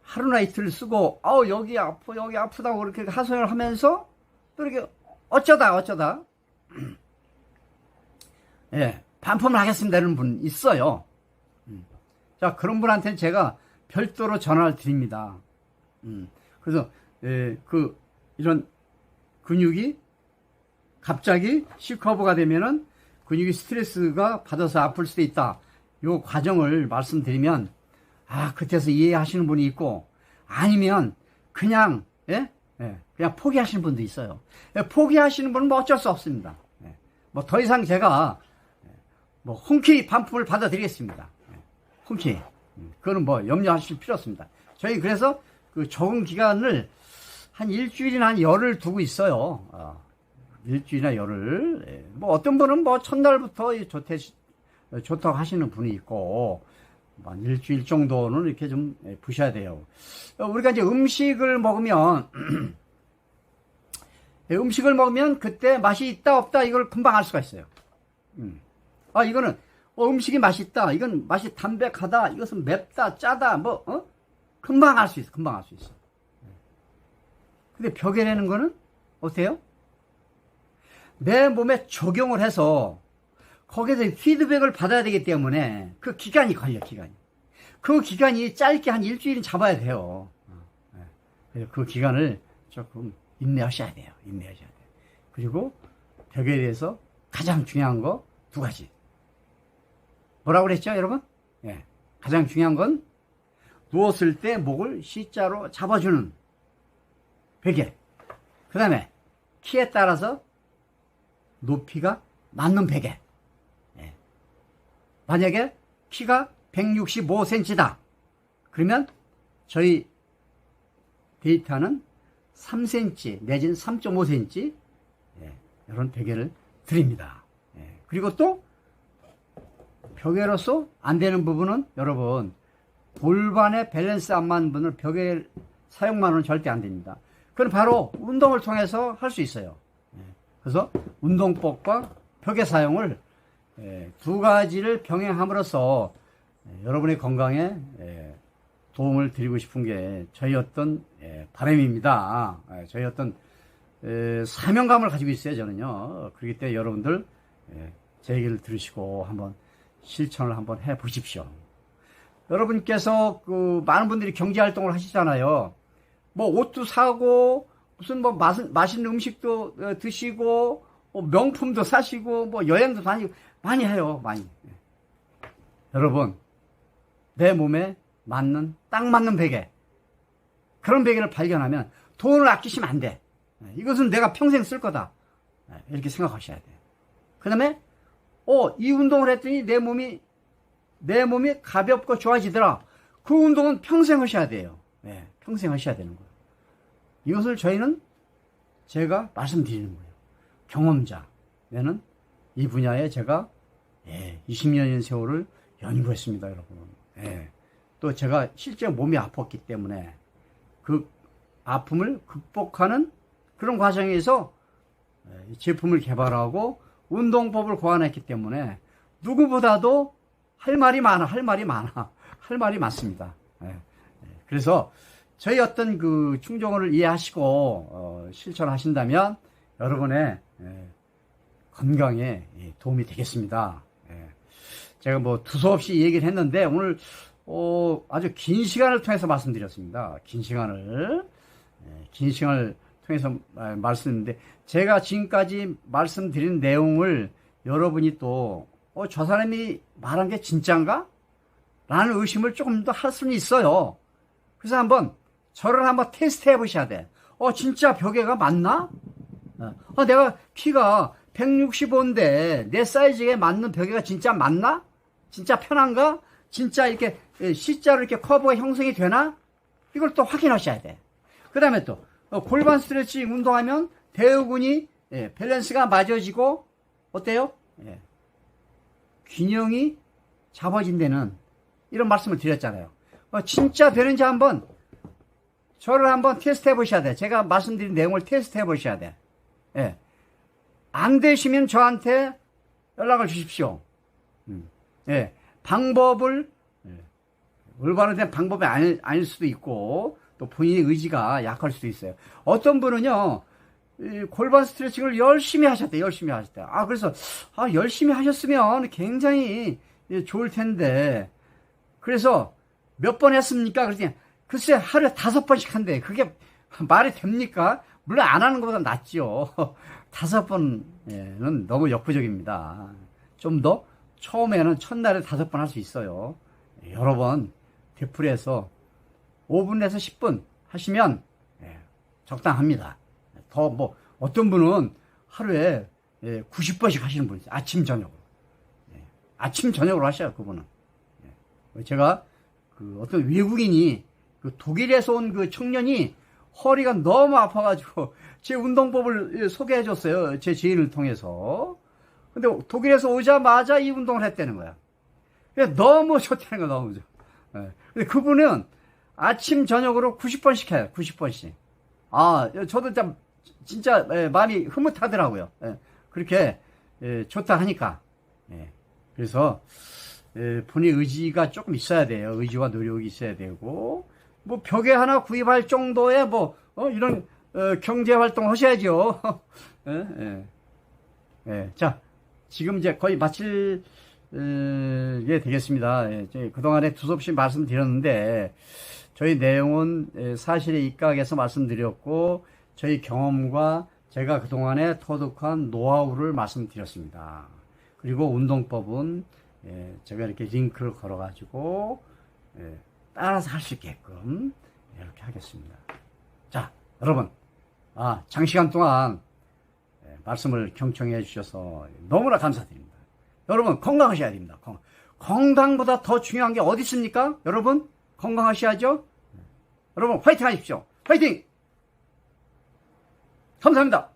하루나 이틀 쓰고 여기 아프다고 그렇게 하소연을 하면서 또 이렇게 어쩌다 반품을 하겠습니다는 분 있어요. 자, 그런 분한테는 제가 별도로 전화를 드립니다. 그래서 이런 근육이 갑자기 C커브가 되면은 근육이 스트레스가 받아서 아플 수도 있다. 요 과정을 말씀드리면 그때서 이해하시는 분이 있고, 아니면 그냥 그냥 포기하시는 분도 있어요. 포기하시는 분은 뭐 어쩔 수 없습니다. 뭐 더 이상 제가 뭐 흔쾌히 반품을 받아드리겠습니다. 흔쾌히. 그거는 뭐 염려하실 필요 없습니다. 저희 그래서 그 적응 기간을 한 일주일이나 한 열흘 두고 있어요. 일주일이나 열흘. 뭐 어떤 분은 뭐 첫날부터 좋다고 하시는 분이 있고, 한 일주일 정도는 이렇게 좀 부셔야 돼요. 우리가 이제 음식을 먹으면 그때 맛이 있다 없다 이걸 금방 알 수가 있어요. 이거는 음식이 맛있다, 이건 맛이 담백하다, 이것은 맵다, 짜다, 금방 알 수 있어. 근데 벽에라는 거는 어때요? 내 몸에 적용을 해서 거기에서 피드백을 받아야 되기 때문에 그 기간이 걸려, 그 기간이 짧게 한 일주일은 잡아야 돼요. 그래서 그 기간을 조금 인내하셔야 돼요. 그리고 벽에 대해서 가장 중요한 거 두 가지. 뭐라고 그랬죠, 여러분? 가장 중요한 건 누웠을 때 목을 C자로 잡아주는 베개. 그 다음에 키에 따라서 높이가 맞는 베개. 만약에 키가 165cm다. 그러면 저희 데이터는 3cm 내지는 3.5cm 이런 베개를 드립니다. 그리고 또 벽에로서 안 되는 부분은 여러분, 골반의 밸런스 안 맞는 분은 벽에 사용만은 절대 안 됩니다. 그건 바로 운동을 통해서 할 수 있어요. 그래서 운동법과 벽의 사용을 두 가지를 병행함으로써 여러분의 건강에 도움을 드리고 싶은 게 저희 어떤 바람입니다. 저희 어떤 사명감을 가지고 있어요, 저는요. 그렇기 때문에 여러분들 제 얘기를 들으시고 한번 실천을 한번 해 보십시오. 여러분께서 많은 분들이 경제활동을 하시잖아요. 뭐 옷도 사고, 무슨 뭐 맛있는 음식도 드시고, 명품도 사시고, 뭐 여행도 다니고, 많이 해요, 많이. 여러분, 내 몸에 맞는, 딱 맞는 베개. 그런 베개를 발견하면 돈을 아끼시면 안 돼. 이것은 내가 평생 쓸 거다. 이렇게 생각하셔야 돼요. 그 다음에, 이 운동을 했더니 내 몸이 가볍고 좋아지더라. 그 운동은 평생 하셔야 돼요. 평생 하셔야 되는 거예요. 이것을 저희는 제가 말씀드리는 거예요. 경험자, 내는 이 분야에 제가 20년의 세월을 연구했습니다, 여러분. 또 제가 실제 몸이 아팠기 때문에 그 아픔을 극복하는 그런 과정에서 제품을 개발하고 운동법을 고안했기 때문에 누구보다도 할 말이 많습니다. 그래서 저희 어떤 그 충정어를 이해하시고 실천하신다면 여러분의 건강에 도움이 되겠습니다. 제가 뭐 두서없이 얘기를 했는데 오늘 아주 긴 시간을 통해서 말씀드렸습니다. 긴 시간을 통해서 말씀드렸는데 제가 지금까지 말씀드린 내용을 여러분이 또 저 사람이 말한 게 진짠가? 라는 의심을 조금 더 할 수는 있어요. 그래서 저를 한번 테스트 해보셔야 돼. 진짜 벽에가 맞나? 내가 키가 165인데 내 사이즈에 맞는 벽에가 진짜 맞나? 진짜 편한가? 진짜 이렇게 C자로 이렇게 커브가 형성이 되나? 이걸 또 확인하셔야 돼. 그 다음에 또 골반 스트레칭 운동하면 대우근이 밸런스가 맞아지고 어때요? 균형이 잡아진다는 이런 말씀을 드렸잖아요. 진짜 되는지 저를 한번 테스트 해보셔야 돼. 제가 말씀드린 내용을 테스트 해보셔야 돼. 안 되시면 저한테 연락을 주십시오. 방법을 올바른 방법이 아닐 수도 있고 또 본인의 의지가 약할 수도 있어요. 어떤 분은요 골반 스트레칭을 열심히 하셨대. 그래서 열심히 하셨으면 굉장히 좋을 텐데 그래서 몇 번 했습니까? 그랬더니 글쎄 하루에 5번씩 한대. 그게 말이 됩니까? 물론 안 하는 것보다 낫죠. 5번은 너무 역부족입니다. 좀 더 처음에는 첫날에 5번 할 수 있어요. 여러 번 되풀이해서 5분에서 10분 하시면 적당합니다. 더 어떤 분은 하루에 90번씩 하시는 분이 있어요. 아침 저녁으로. 아침 저녁으로 하셔요, 그분은. 제가 어떤 외국인이 독일에서 온 그 청년이 허리가 너무 아파가지고 제 운동법을 소개해 줬어요. 제 지인을 통해서. 근데 독일에서 오자마자 이 운동을 했다는 거야. 너무 좋다는 거야, 너무 좋아. 근데 그분은 아침 저녁으로 90번씩 해요. 90번씩. 저도 진짜 마음이 흐뭇하더라고요. 그렇게 좋다 하니까. 그래서 본인 의지가 조금 있어야 돼요. 의지와 노력이 있어야 되고 벽에 하나 구입할 정도의 이런 경제 활동 하셔야죠. 자, 지금 이제 거의 마칠 게 되겠습니다. 그동안에 두서없이 말씀드렸는데 저희 내용은 사실에 입각해서 말씀드렸고 저희 경험과 제가 그동안에 터득한 노하우를 말씀드렸습니다. 그리고 운동법은 제가 이렇게 링크를 걸어가지고 따라서 할 수 있게끔 이렇게 하겠습니다. 자, 여러분, 장시간 동안 말씀을 경청해 주셔서 너무나 감사드립니다. 여러분, 건강하셔야 됩니다. 건강보다 더 중요한 게 어디 있습니까? 여러분, 건강하셔야죠? 여러분, 화이팅 하십시오. 화이팅! 감사합니다.